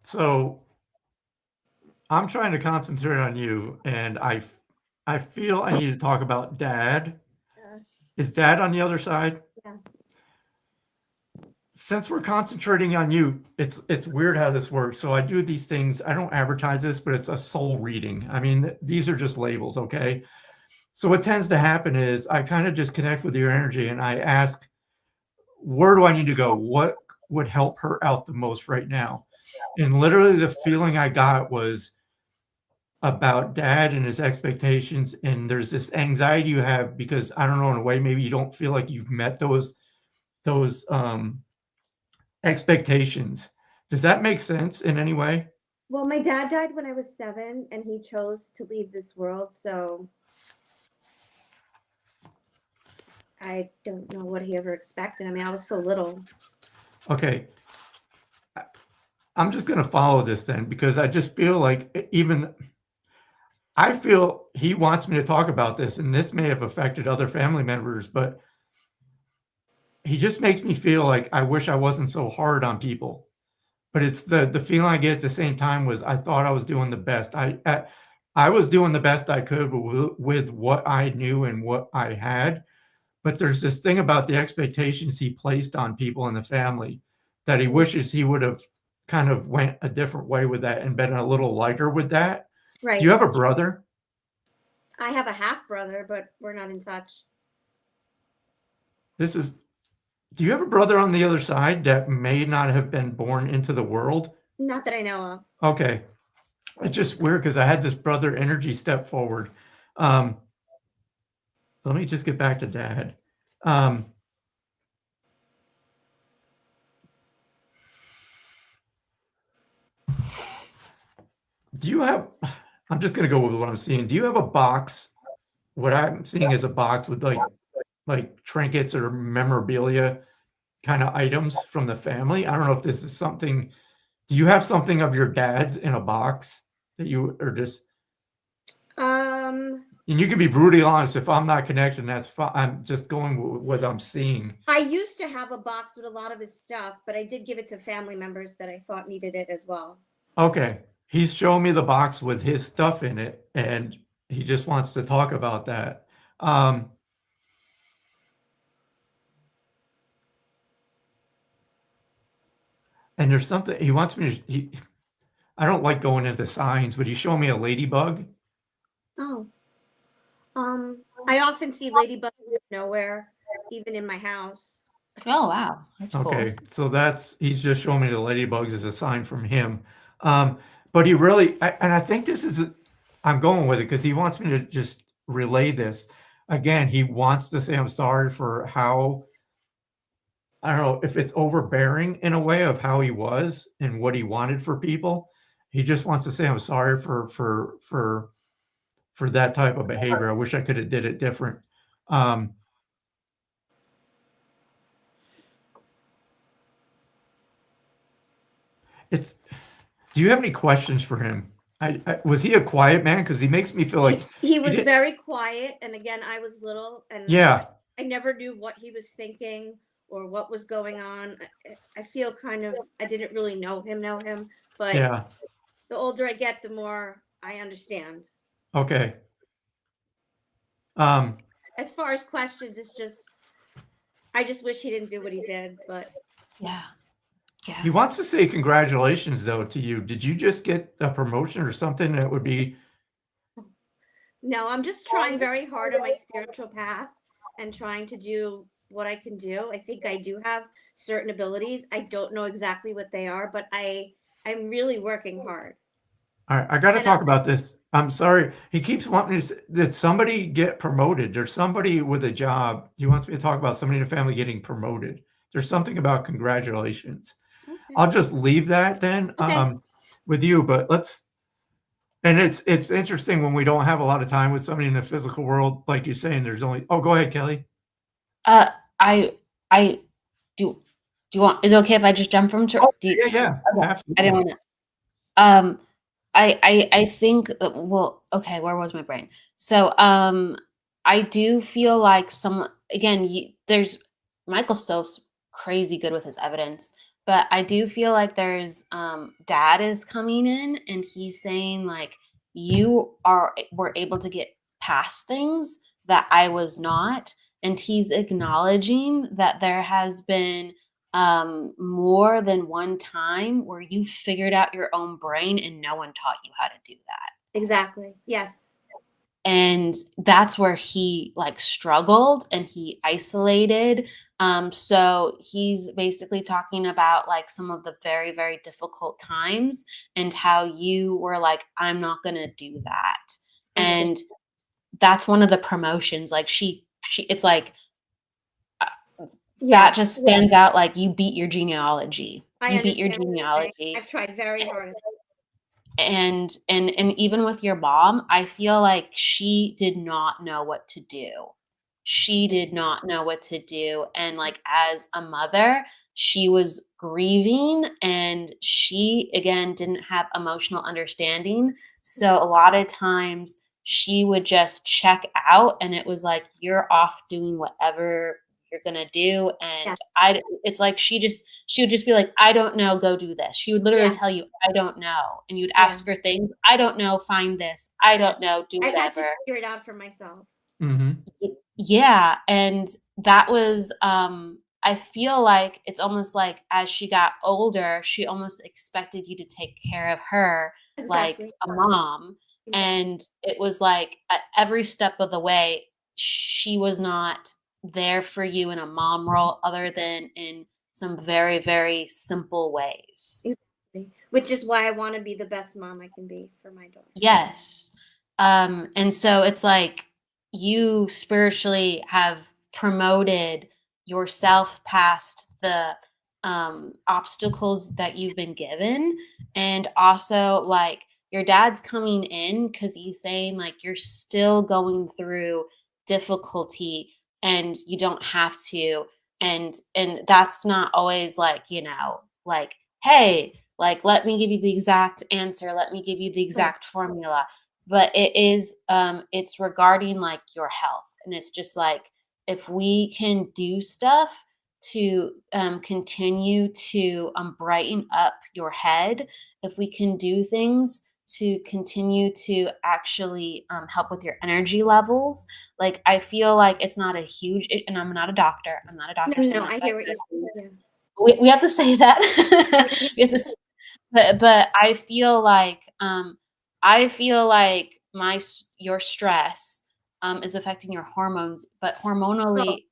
So I'm trying to concentrate on you, and I feel I need to talk about Dad. Is Dad on the other side? Yeah. Since we're concentrating on you, it's weird how this works. So I do these things. I don't advertise this, but it's a soul reading. I mean, these are just labels, okay? So what tends to happen is I kind of just connect with your energy, and I ask, where do I need to go? What would help her out the most right now? And literally the feeling I got was about Dad and his expectations. And there's this anxiety you have because, I don't know, in a way, maybe you don't feel like you've met those expectations. Does that make sense in any way? Well, my dad died when I was 7, and he chose to leave this world. So I don't know what he ever expected. I mean, I was so little. Okay. I'm just going to follow this then, because I just feel like I feel he wants me to talk about this, and this may have affected other family members, but he just makes me feel like I wish I wasn't so hard on people. But it's the feeling I get at the same time was I thought I was doing the best. I was doing the best I could with what I knew and what I had. But there's this thing about the expectations he placed on people in the family that he wishes he would have kind of went a different way with that and been a little lighter with that. Right. Do you have a brother? I have a half brother, but we're not in touch. Do you have a brother on the other side that may not have been born into the world? Not that I know of. Okay. It's just weird because I had this brother energy step forward. Let me just get back to Dad. Do you have, I'm just going to go with what I'm seeing. Do you have a box? What I'm seeing is a box with like trinkets or memorabilia kind of items from the family. I don't know if this is something, do you have something of your dad's in a box that you are just, and you can be brutally honest. If I'm not connecting, that's fine. I'm just going with what I'm seeing. I used to have a box with a lot of his stuff, but I did give it to family members that I thought needed it as well. Okay. He's showing me the box with his stuff in it, and he just wants to talk about that. And there's something he wants me to, I don't like going into signs, but he's showing me a ladybug. Oh. I often see ladybugs out of nowhere, even in my house. Oh wow, that's Okay, cool. so he's just showing me the ladybugs as a sign from him. But he really, and I think I'm going with it because he wants me to just relay this. Again, he wants to say I'm sorry for how, I don't know if it's overbearing in a way of how he was and what he wanted for people. He just wants to say I'm sorry for that type of behavior. I wish I could have did it different. Do you have any questions for him? Was he a quiet man? Because he makes me feel like he was very quiet. And again, I was little, and yeah, I never knew what he was thinking or what was going on. I feel kind of, I didn't really know him, but yeah. The older I get, the more I understand. Okay. As far as questions, it's just, I just wish he didn't do what he did, but Yeah. Yeah. He wants to say congratulations though to you. Did you just get a promotion or something that would be? No, I'm just trying very hard on my spiritual path and trying to do what I can do. I think I do have certain abilities. I don't know exactly what they are, but I'm really working hard. All right, I got to talk about this. I'm sorry. He keeps wanting to. Did somebody get promoted? There's somebody with a job. He wants me to talk about somebody in the family getting promoted. There's something about congratulations. Okay. I'll just leave that then with you. But and it's interesting when we don't have a lot of time with somebody in the physical world, like you're saying. There's only. Oh, go ahead, Kelly. I do. You want? Is it okay if I just jump from? Yeah, okay. Absolutely. I didn't want to. I think, well, okay, where was my brain? So, I do feel like there's Michael's so crazy good with his evidence, but I do feel like there's, Dad is coming in and he's saying like, were able to get past things that I was not. And he's acknowledging that there has been more than one time where you figured out your own brain and no one taught you how to do that. Exactly. Yes. And that's where he like struggled and he isolated. So he's basically talking about like some of the very, very difficult times and how you were like, I'm not going to do that. And that's one of the promotions. Like it's like, that just stands out like you beat your genealogy. I've tried very hard. and even with your mom, I feel like she did not know what to do. She did not know what to do, and like as a mother, she was grieving, and she again didn't have emotional understanding. So a lot of times she would just check out, and it was like, you're off doing whatever you're gonna do. Yeah. And it's like she would just be like, I don't know, go do this. She would literally Yeah. tell you, I don't know. And you'd Yeah. ask her things, I don't know, find this, I don't know, do I've had to whatever. figure it out for myself. Mm-hmm. Yeah, and that was I feel like it's almost like as she got older, she almost expected you to take care of her like Exactly. a mom. Exactly. And it was like at every step of the way, she was not there for you in a mom role other than in some very, very simple ways. Exactly. Which is why I want to be the best mom I can be for my daughter. Yes. And so it's like you spiritually have promoted yourself past the obstacles that you've been given. And also, like, your dad's coming in because he's saying, like, you're still going through difficulty and you don't have to. And that's not always like, like, hey, like, let me give you the exact answer, let me give you the exact formula. But it is it's regarding like your health, and it's just like, if we can do stuff to continue to brighten up your head, if we can do things to continue to actually help with your energy levels, like, I feel like it's not a huge and I'm not a doctor, I'm not a doctor, so I'm No, not I hear what you're saying. Yeah. we have to say that. We have to say, but I feel like your stress is affecting your hormones, but hormonally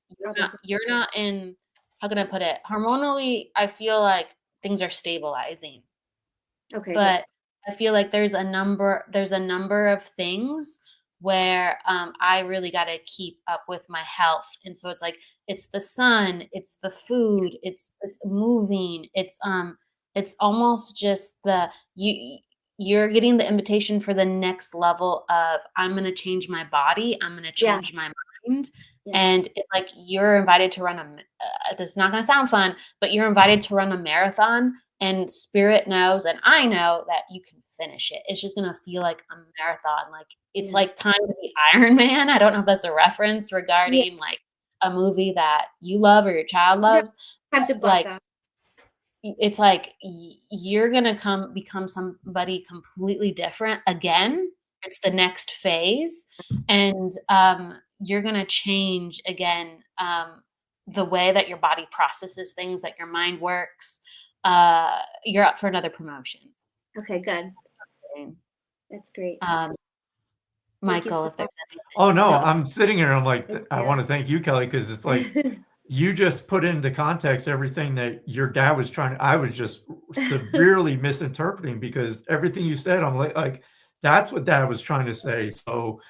you're not in, how can I put it? Hormonally, I feel like things are stabilizing. Okay. But I feel like there's a number of things where I really got to keep up with my health. And so it's like, it's the sun, it's the food, it's moving, it's almost just you're getting the invitation for the next level of, I'm going to change my body, I'm going to Yeah. change my mind. Yes. And it's like, you're invited to run this is not going to sound fun, but you're invited to run a marathon. And spirit knows, and I know that you can finish it. It's just gonna feel like a marathon. Like, it's Yeah. like time to be Iron Man. I don't know if that's a reference regarding like a movie that you love or your child loves. Time to buck Like, up. it's like you're gonna become somebody completely different again. It's the next phase, and you're gonna change again the way that your body processes things, that your mind works. You're up for another promotion. Okay, good. That's great. Thank you Michael, so if there's much. Oh no, No. I'm sitting here. I'm like, Thank I you. want to thank you, Kelly, because it's like you just put into context everything that your dad was trying. I was just severely misinterpreting, because everything you said, I'm like that's what dad was trying to say. So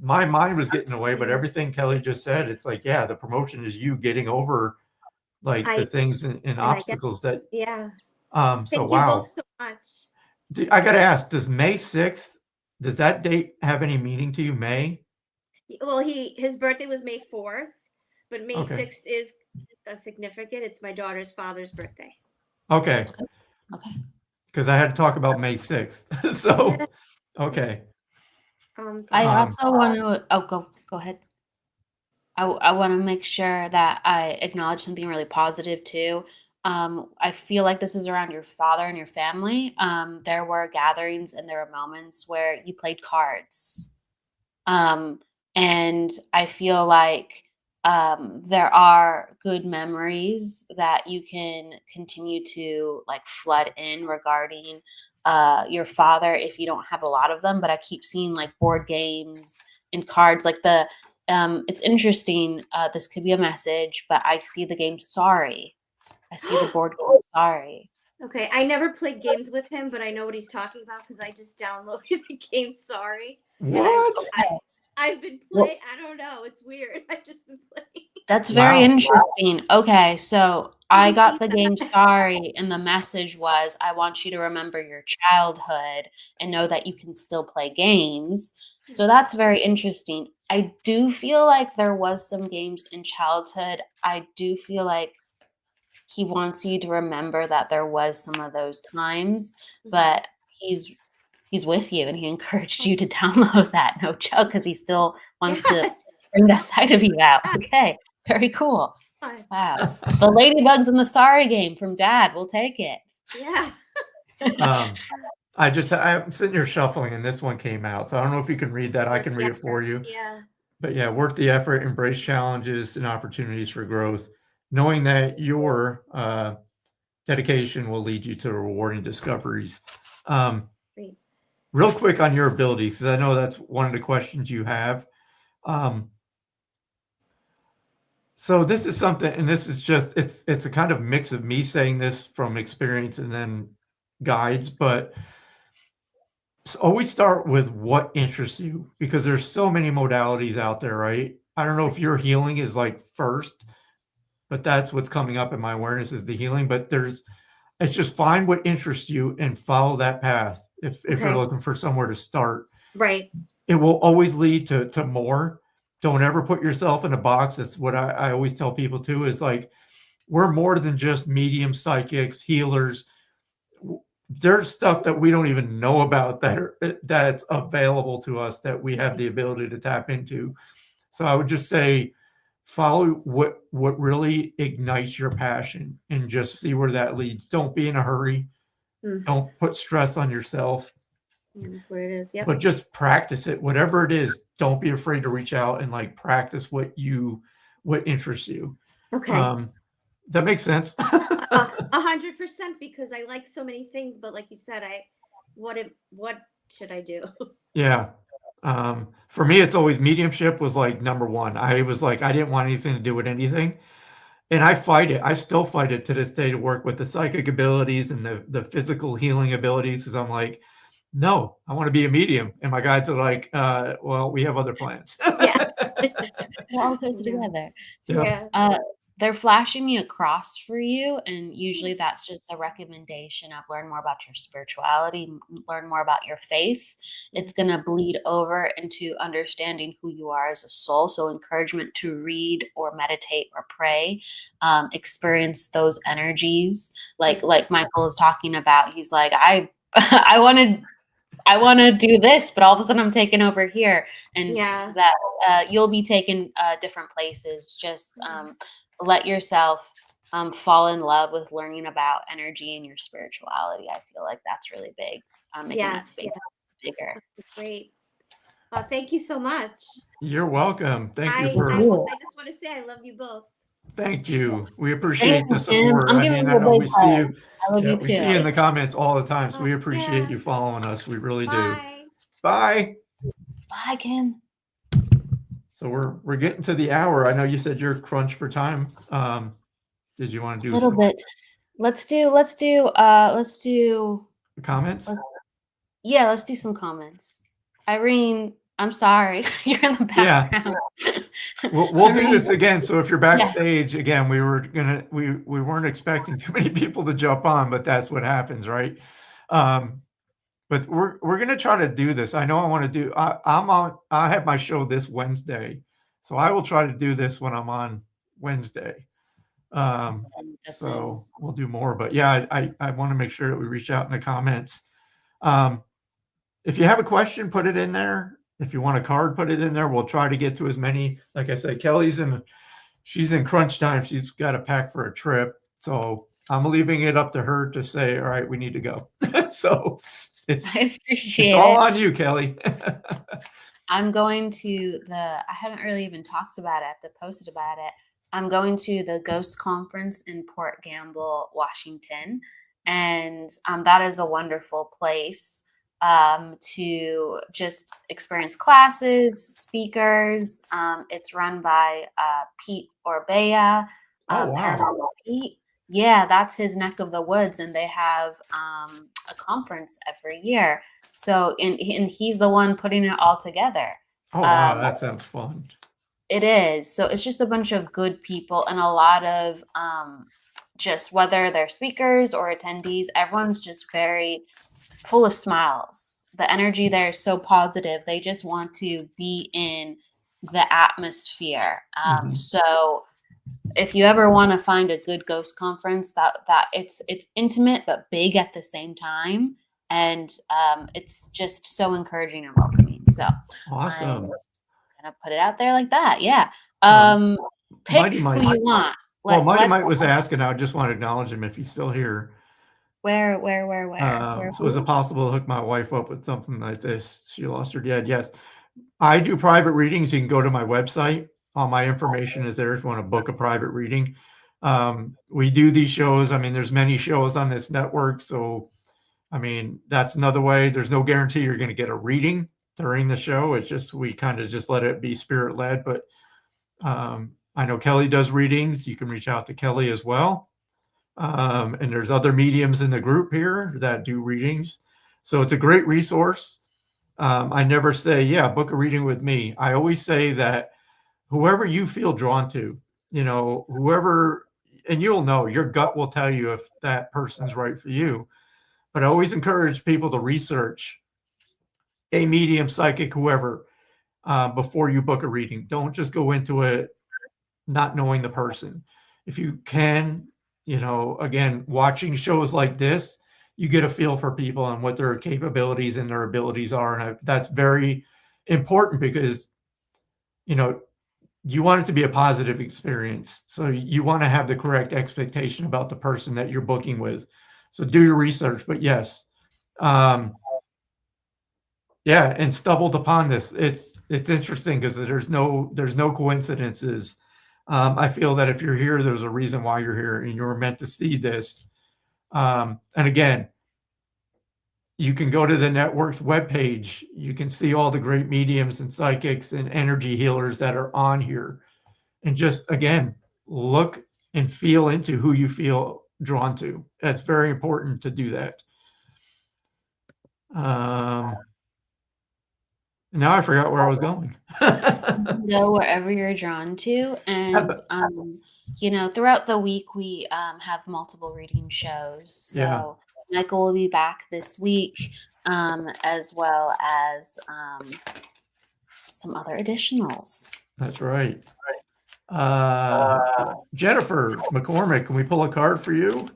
my mind was getting away, but everything Kelly just said, it's like, yeah, the promotion is you getting over like the things and I get- obstacles that. Yeah. So Thank you wow. both so much. I got to ask, does May 6th, does that date have any meaning to you? May? Well, his birthday was May 4th, but May Okay. 6th is significant. It's my daughter's father's birthday. Okay. Okay. Because I had to talk about May 6th. So, okay. I Um, also want to go ahead. I want to make sure that I acknowledge something really positive too. I feel like this is around your father and your family. There were gatherings and there were moments where you played cards. And I feel like there are good memories that you can continue to like flood in regarding your father if you don't have a lot of them. But I keep seeing like board games and cards, like it's interesting. This could be a message, but I see the game Sorry. I see the board game Sorry. Okay, I never played games with him, but I know what he's talking about because I just downloaded the game Sorry. what? I've been playing. I don't know. It's weird. I've just been playing. That's very Wow. interesting. Okay, so I me got see the that. game Sorry, and the message was, I want you to remember your childhood and know that you can still play games. So that's very interesting. I do feel like there was some games in childhood. I do feel like he wants you to remember that there was some of those times, but he's with you and he encouraged you to download that, no joke, because he still wants to Yes. bring that side of you out. Okay, very cool. Fun. Wow. The ladybugs in the Sorry game from Dad. We'll take it. Yeah. I'm sitting here shuffling and this one came out. So I don't know if you can read that. I can read it for you. Yeah. But yeah, worth the effort, embrace challenges and opportunities for growth, knowing that your dedication will lead you to rewarding discoveries. Great. Real quick on your abilities, because I know that's one of the questions you have. So this is something, and this is just, it's a kind of mix of me saying this from experience and then guides, but always start with what interests you, because there's so many modalities out there, right? I don't know if your healing is like first, but that's what's coming up in my awareness is the healing, but it's just find what interests you and follow that path. If Okay. you're looking for somewhere to start, Right. it will always lead to more. Don't ever put yourself in a box. That's what I always tell people too, is like, we're more than just medium, psychics, healers. There's stuff that we don't even know about that's available to us that we have the ability to tap into. So I would just say, follow what really ignites your passion and just see where that leads. Don't be in a hurry. Don't put stress on yourself. That's what it is. Yep. But just practice it, whatever it is. Don't be afraid to reach out and like practice what interests you. Okay. That makes sense. 100%, because I like so many things, but like you said, what should I do? Yeah. For me, it's always mediumship was like number one. I was like, I didn't want anything to do with anything. And I fight it. I still fight it to this day to work with the psychic abilities and the physical healing abilities. Cause I'm like, no, I want to be a medium. And my guides are like, well, we have other plans. Yeah. It all goes together. Yeah. They're flashing me across for you, and usually that's just a recommendation of learn more about your spirituality, learn more about your faith. It's going to bleed over into understanding who you are as a soul. So encouragement to read or meditate or pray, experience those energies. Like Michael is talking about, he's like, I want to do this, but all of a sudden I'm taken over here, and that you'll be taken different places. Just let yourself fall in love with learning about energy and your spirituality. I feel like that's really big. Making that space bigger. That's great. Thank you so much. You're welcome. Thank you for. I just want to say I love you both. Thank you. We appreciate the support. I know we see you. I love you too. We see you in the comments all the time, so we appreciate you following us. We really do. Bye. Bye, Ken. So we're getting to the hour. I know you said you're crunched for time. Did you want to do a little bit? Let's do comments. Let's do some comments. Irene, I'm sorry, you're in the background. Yeah. We'll do this again. So if you're backstage again, we weren't expecting too many people to jump on, but that's what happens, right? But we're gonna try to do this. I know I want to do. I have my show this Wednesday, so I will try to do this when I'm on Wednesday. So we'll do more. But yeah, I want to make sure that we reach out in the comments. If you have a question, put it in there. If you want a card, put it in there. We'll try to get to as many. Like I said, she's in crunch time. She's got to pack for a trip, so I'm leaving it up to her to say, all right, we need to go. So it's all on you, Kelly. I'm going to I haven't really even talked about it. I have to post about it. I'm going to the Ghost Conference in Port Gamble, Washington. And that is a wonderful place to just experience classes, speakers. It's run by Pete Orbea, Paranormal Pete. Yeah, that's his neck of the woods, and they have a conference every year. So, and he's the one putting it all together. Oh wow, that sounds fun. It is. So it's just a bunch of good people and a lot of just whether they're speakers or attendees, everyone's just very full of smiles. The energy there is so positive. They just want to be in the atmosphere. So if you ever want to find a good ghost conference, that it's intimate but big at the same time, and it's just so encouraging and welcoming. So Awesome. I'm gonna put it out there like that. Yeah. Pick Mighty Mike. who you want. Well, Mighty Let's- Mike was asking. I just want to acknowledge him if he's still here. Where? So is it possible to hook my wife up with something like this? She lost her dad. Yes. I do private readings. You can go to my website. All my information is there if you want to book a private reading. We do these shows. I mean, there's many shows on this network. So, I mean, that's another way. There's no guarantee you're going to get a reading during the show. It's just, we kind of just let it be spirit led. But I know Kelly does readings. You can reach out to Kelly as well. And there's other mediums in the group here that do readings. So it's a great resource. I never say, yeah, book a reading with me. I always say that whoever you feel drawn to, whoever, and you'll know, your gut will tell you if that person's right for you. But I always encourage people to research a medium, psychic, whoever, before you book a reading. Don't just go into it not knowing the person. If you can, again, watching shows like this, you get a feel for people and what their capabilities and their abilities are. And that's very important because, you want it to be a positive experience. So you want to have the correct expectation about the person that you're booking with. So do your research. But yes, and stumbled upon this. It's interesting because there's no coincidences. I feel that if you're here, there's a reason why you're here and you're meant to see this. And again, you can go to the network's webpage. You can see all the great mediums and psychics and energy healers that are on here. And just, again, look and feel into who you feel drawn to. That's very important to do that. Now I forgot where I was going. Go wherever you're drawn to. And, throughout the week, we have multiple reading shows. So Michael will be back this week, as well as some other additionals. That's right. Jennifer McCormick, can we pull a card for you?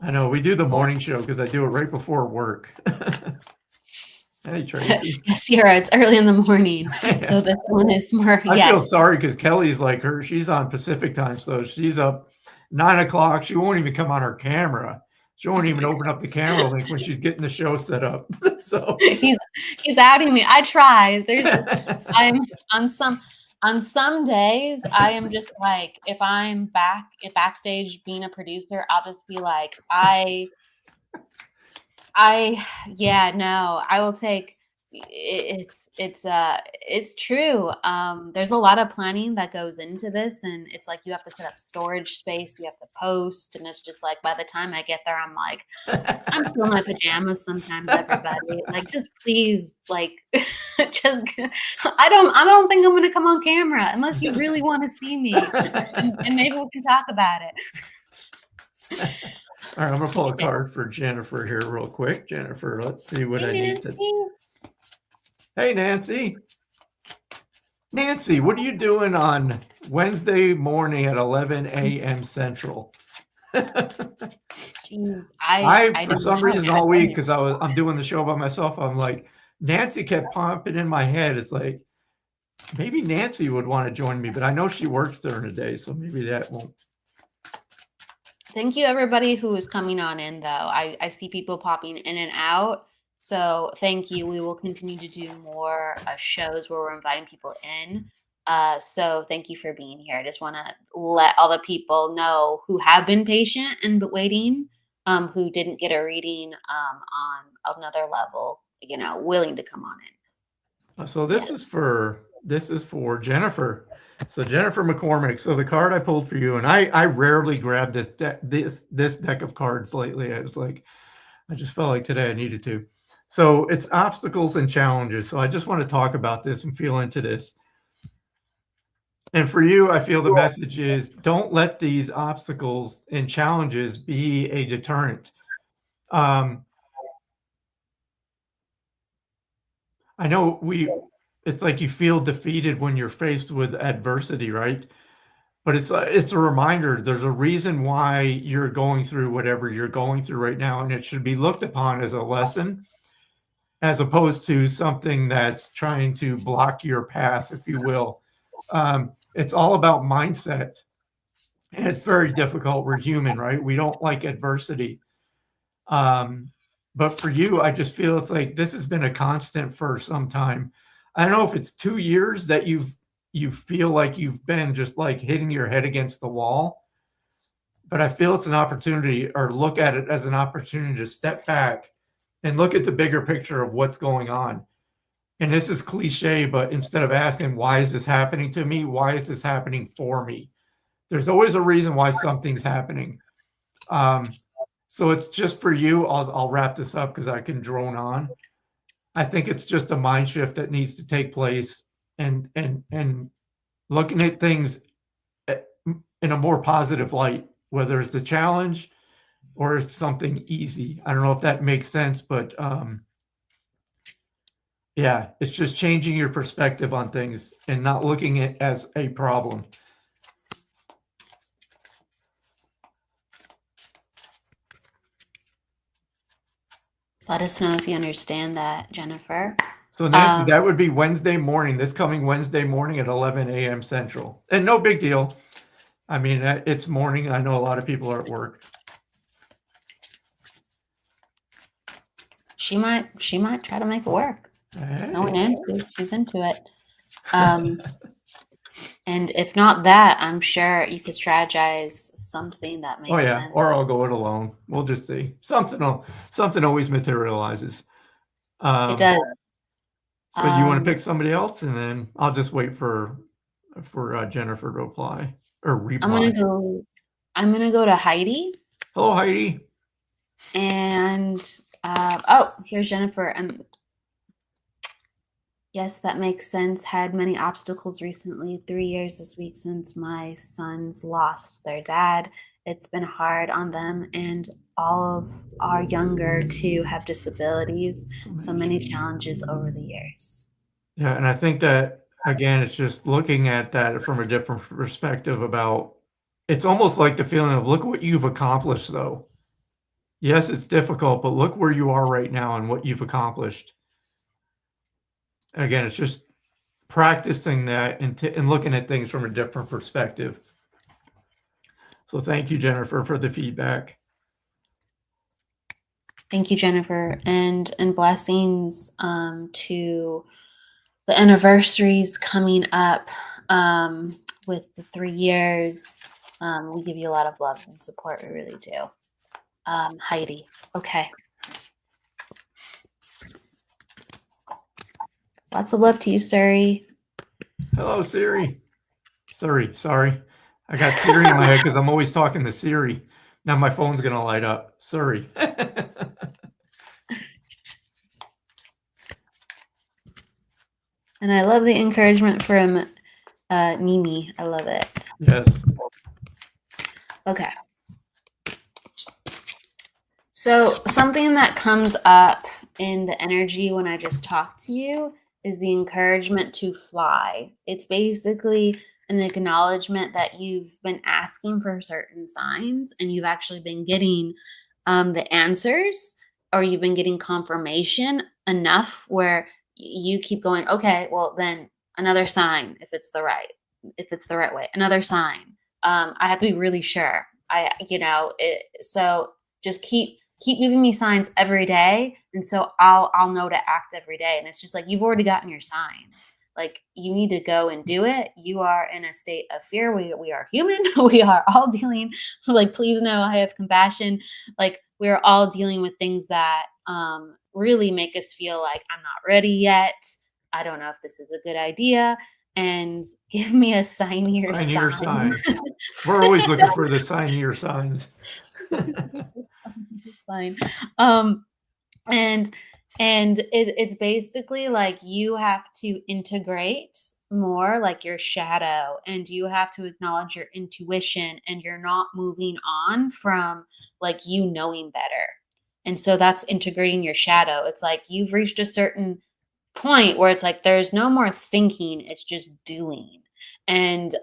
I know we do the morning show because I do it right before work. Hey, Tracy. Yes, Sierra, it's early in the morning. So this one is more. I feel sorry because Kelly's like her. She's on Pacific time. So she's up 9 o'clock. She won't even come on her camera. She won't even open up the camera link when she's getting the show set up. So he's outing me. I try. I'm on some days I am just like, if I'm backstage being a producer, I'll just be like, I will take it's true. There's a lot of planning that goes into this, and it's like you have to set up storage space, you have to post, and it's just like by the time I get there, I'm like, I'm still in my pajamas sometimes, everybody. Like, just please, like, just I don't think I'm gonna come on camera unless you really want to see me, and maybe we can talk about it. All right, I'm gonna pull a card for Jennifer here real quick. Jennifer, let's see what I need to. Hey, Nancy. Nancy, what are you doing on Wednesday morning at 11 a.m. Central? Jeez, I for some reason all week, because I'm doing the show by myself, I'm like, Nancy kept popping in my head. It's like, maybe Nancy would want to join me, but I know she works during the day, so maybe that won't. Thank you, everybody who is coming on in, though. I see people popping in and out. So thank you. We will continue to do more shows where we're inviting people in. So thank you for being here. I just want to let all the people know who have been patient and waiting, who didn't get a reading on another level, willing to come on in. So this is for Jennifer. So Jennifer McCormick. So the card I pulled for you, and I rarely grab this deck of cards lately. I was like, I just felt like today I needed to. So it's obstacles and challenges. So I just want to talk about this and feel into this. And for you, I feel the message is don't let these obstacles and challenges be a deterrent. I know it's like you feel defeated when you're faced with adversity, right? But it's a reminder. There's a reason why you're going through whatever you're going through right now, and it should be looked upon as a lesson, as opposed to something that's trying to block your path, if you will. It's all about mindset, and it's very difficult. We're human, right? We don't like adversity. But for you, I just feel it's like this has been a constant for some time. I don't know if it's 2 years that you feel like you've been just like hitting your head against the wall, but I feel it's an opportunity, or look at it as an opportunity to step back and look at the bigger picture of what's going on. And this is cliche, but instead of asking, why is this happening to me? Why is this happening for me? There's always a reason why something's happening. So it's just for you. I'll wrap this up because I can drone on. I think it's just a mind shift that needs to take place, and looking at things in a more positive light, whether it's a challenge or it's something easy. I don't know if that makes sense, but yeah, it's just changing your perspective on things and not looking at it as a problem. Let us know if you understand that, Jennifer. So Nancy, that would be Wednesday morning, this coming Wednesday morning at 11 a.m. Central. And no big deal. I mean, it's morning. I know a lot of people are at work. She might try to make it work. Hey. No, Nancy, she's into it. And if not that, I'm sure you could strategize something that makes sense. Or I'll go it alone. We'll just see. Something always materializes. It does. So do you want to pick somebody else, and then I'll just wait for Jennifer to reply or reply. I'm gonna go to Heidi. Hello, Heidi. And here's Jennifer. And yes, that makes sense. Had many obstacles recently. 3 years this week since my sons lost their dad. It's been hard on them, and all of our younger two have disabilities. So many challenges over the years. Yeah, and I think that, again, it's just looking at that from a different perspective about, it's almost like the feeling of, look what you've accomplished, though. Yes, it's difficult, but look where you are right now and what you've accomplished. Again, it's just practicing that and looking at things from a different perspective. So thank you, Jennifer, for the feedback. Thank you, Jennifer, and blessings to the anniversaries coming up with the 3 years. We give you a lot of love and support. We really do. Heidi. Okay. Lots of love to you, Suri. Hello, Siri. Sorry. I got Siri in my head because I'm always talking to Siri. Now my phone's going to light up. Sorry. And I love the encouragement from Nimi. I love it. Yes. Okay. So something that comes up in the energy when I just talked to you is the encouragement to fly. It's basically an acknowledgement that you've been asking for certain signs, and you've actually been getting the answers, or you've been getting confirmation enough where you keep going, okay, well then another sign, if it's the right way, another sign. I have to be really sure. So just keep giving me signs every day, and so I'll know to act every day. And it's just like, you've already gotten your signs. Like, you need to go and do it. You are in a state of fear. We are human. We are all dealing, like, please know I have compassion. Like, we're all dealing with things that really make us feel like, I'm not ready yet. I don't know if this is a good idea. And give me a signier sign. We're always looking for the signier signs. Sign. And And it's basically like you have to integrate more like your shadow, and you have to acknowledge your intuition, and you're not moving on from like you knowing better. And so that's integrating your shadow. It's like you've reached a certain point where it's like there's no more thinking, it's just doing. And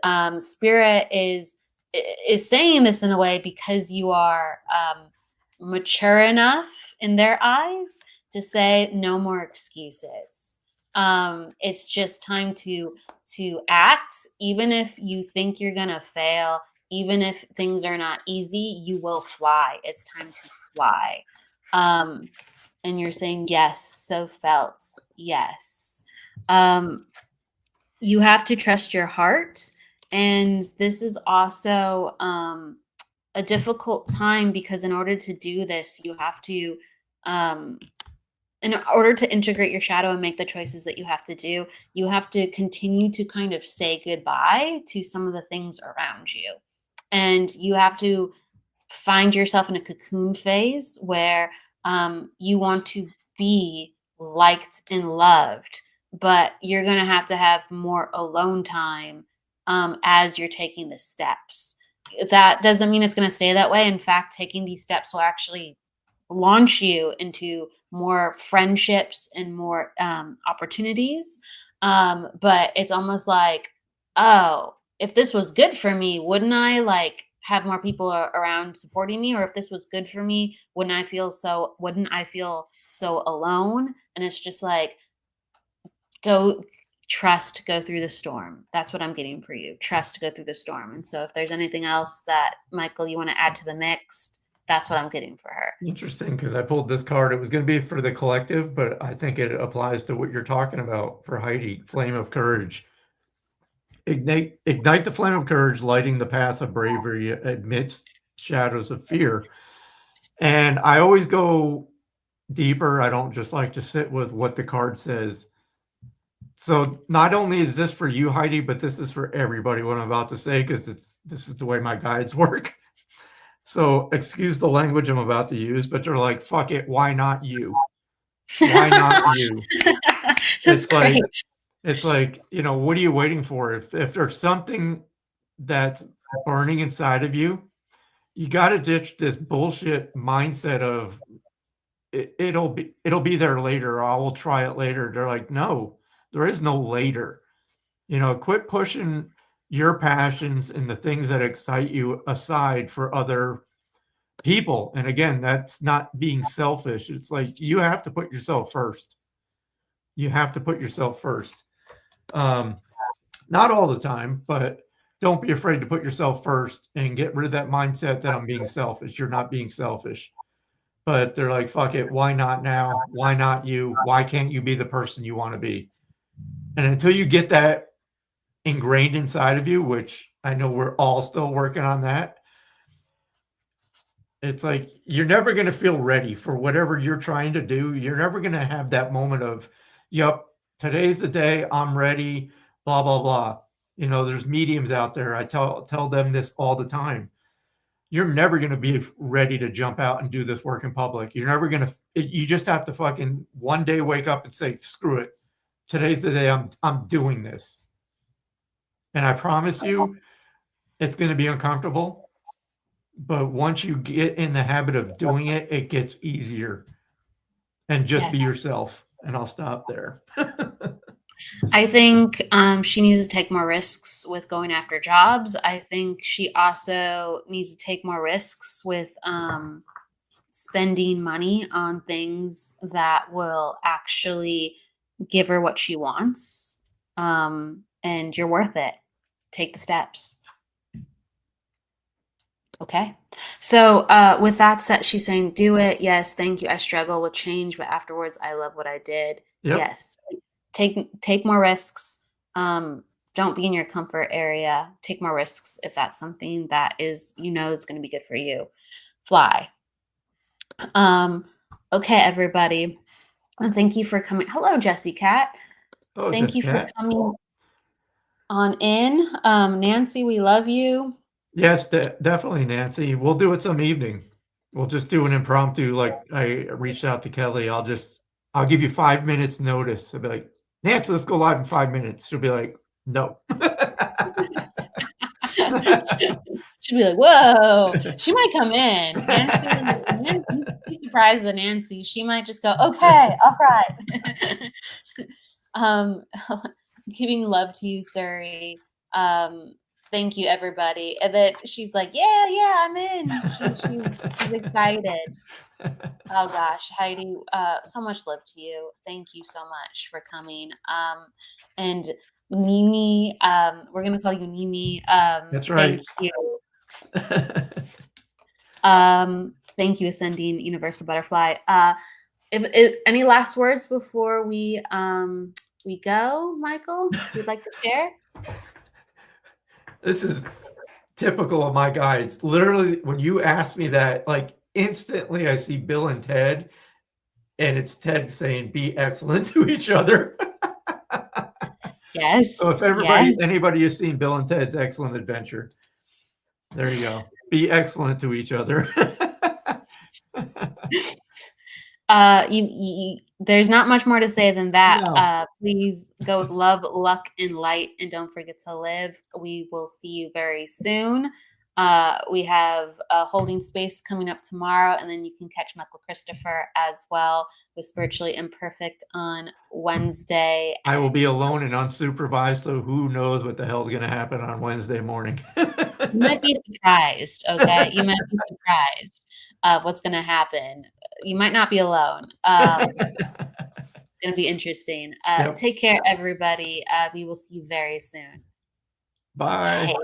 spirit is saying this in a way because you are mature enough in their eyes to say no more excuses. It's just time to act, even if you think you're gonna fail, even if things are not easy, you will fly. It's time to fly. And you're saying yes, so felt, yes. You have to trust your heart, and this is also a difficult time because in order to do this, you have to in order to integrate your shadow and make the choices that you have to do, you have to continue to kind of say goodbye to some of the things around you. And you have to find yourself in a cocoon phase where you want to be liked and loved, but you're going to have more alone time as you're taking the steps. That doesn't mean it's going to stay that way. In fact, taking these steps will actually launch you into more friendships and more opportunities. But it's almost like, oh, if this was good for me, wouldn't I like have more people around supporting me? Or if this was good for me, wouldn't I feel so alone? And it's just like, go through the storm. That's what I'm getting for you. Trust to go through the storm. And so if there's anything else that, Michael, you want to add to the mix, that's what I'm getting for her. Interesting, because I pulled this card. It was going to be for the collective, but I think it applies to what you're talking about for Heidi. Flame of courage. Ignite the flame of courage, lighting the path of bravery amidst shadows of fear. And I always go deeper. I don't just like to sit with what the card says. So not only is this for you, Heidi, but this is for everybody, what I'm about to say, because this is the way my guides work. So excuse the language I'm about to use, but they're like, fuck it, why not you? Why not you? That's great. It's like, you know, what are you waiting for? If there's something that's burning inside of you, you got to ditch this bullshit mindset of it'll be there later, or I will try it later. They're like, no, there is no later. You know, quit pushing your passions and the things that excite you aside for other people. And again, that's not being selfish. It's like you have to put yourself first. You have to put yourself first. Not all the time, but don't be afraid to put yourself first and get rid of that mindset that I'm being selfish. You're not being selfish. But they're like, fuck it, why not now? Why not you? Why can't you be the person you want to be? And until you get that ingrained inside of you, which I know we're all still working on that, it's like you're never going to feel ready for whatever you're trying to do. You're never going to have that moment of, yep, today's the day, I'm ready, blah, blah, blah. You know, there's mediums out there. I tell them this all the time. You're never going to be ready to jump out and do this work in public. You're never going to, you just have to fucking one day wake up and say, screw it. Today's the day I'm doing this. And I promise you, it's going to be uncomfortable. But once you get in the habit of doing it, it gets easier. And just be yourself. And I'll stop there. I think she needs to take more risks with going after jobs. I think she also needs to take more risks with spending money on things that will actually give her what she wants. And you're worth it. Take the steps. Okay. So with that said, she's saying, do it. Yes. Thank you. I struggle with change, but afterwards, I love what I did. Yep. Yes. Take more risks. Don't be in your comfort area. Take more risks if that's something that is, you know, it's going to be good for you. Fly. Okay, everybody. And thank you for coming. Hello, Jessie Cat. Oh, thank you for coming on in. Nancy, we love you. Yes, definitely, Nancy. We'll do it some evening. We'll just do an impromptu. Like I reached out to Kelly. I'll I'll give you 5 minutes notice. I'll be like, Nancy, let's go live in 5 minutes. She'll be like, no. She'd be like, whoa, she might come in. Nancy, be surprised with Nancy. She might just go, okay, all right. Giving love to you, Suri. Thank you, everybody. And then she's like, yeah, I'm in. She's excited. Oh gosh, Heidi, so much love to you. Thank you so much for coming. And Mimi, we're gonna call you Mimi. That's right. Thank you. Thank you, Ascending Universal Butterfly. If any last words before we go, Michael? You'd like to share? This is typical of my guy. It's literally when you ask me that, like instantly I see Bill and Ted, and it's Ted saying, "Be excellent to each other." Yes. So if anybody has seen Bill and Ted's Excellent Adventure, there you go. Be excellent to each other. There's not much more to say than that. No. Please go with love, luck, and light, and don't forget to live. We will see you very soon. We have Holding Space coming up tomorrow, and then you can catch Michael Christopher as well with Spiritually Imperfect on Wednesday. I will be alone and unsupervised, so who knows what the hell is going to happen on Wednesday morning. You might be surprised, okay? You might be surprised what's going to happen. You might not be alone. It's going to be interesting. Yep. Take care, everybody. We will see you very soon. Bye. Bye.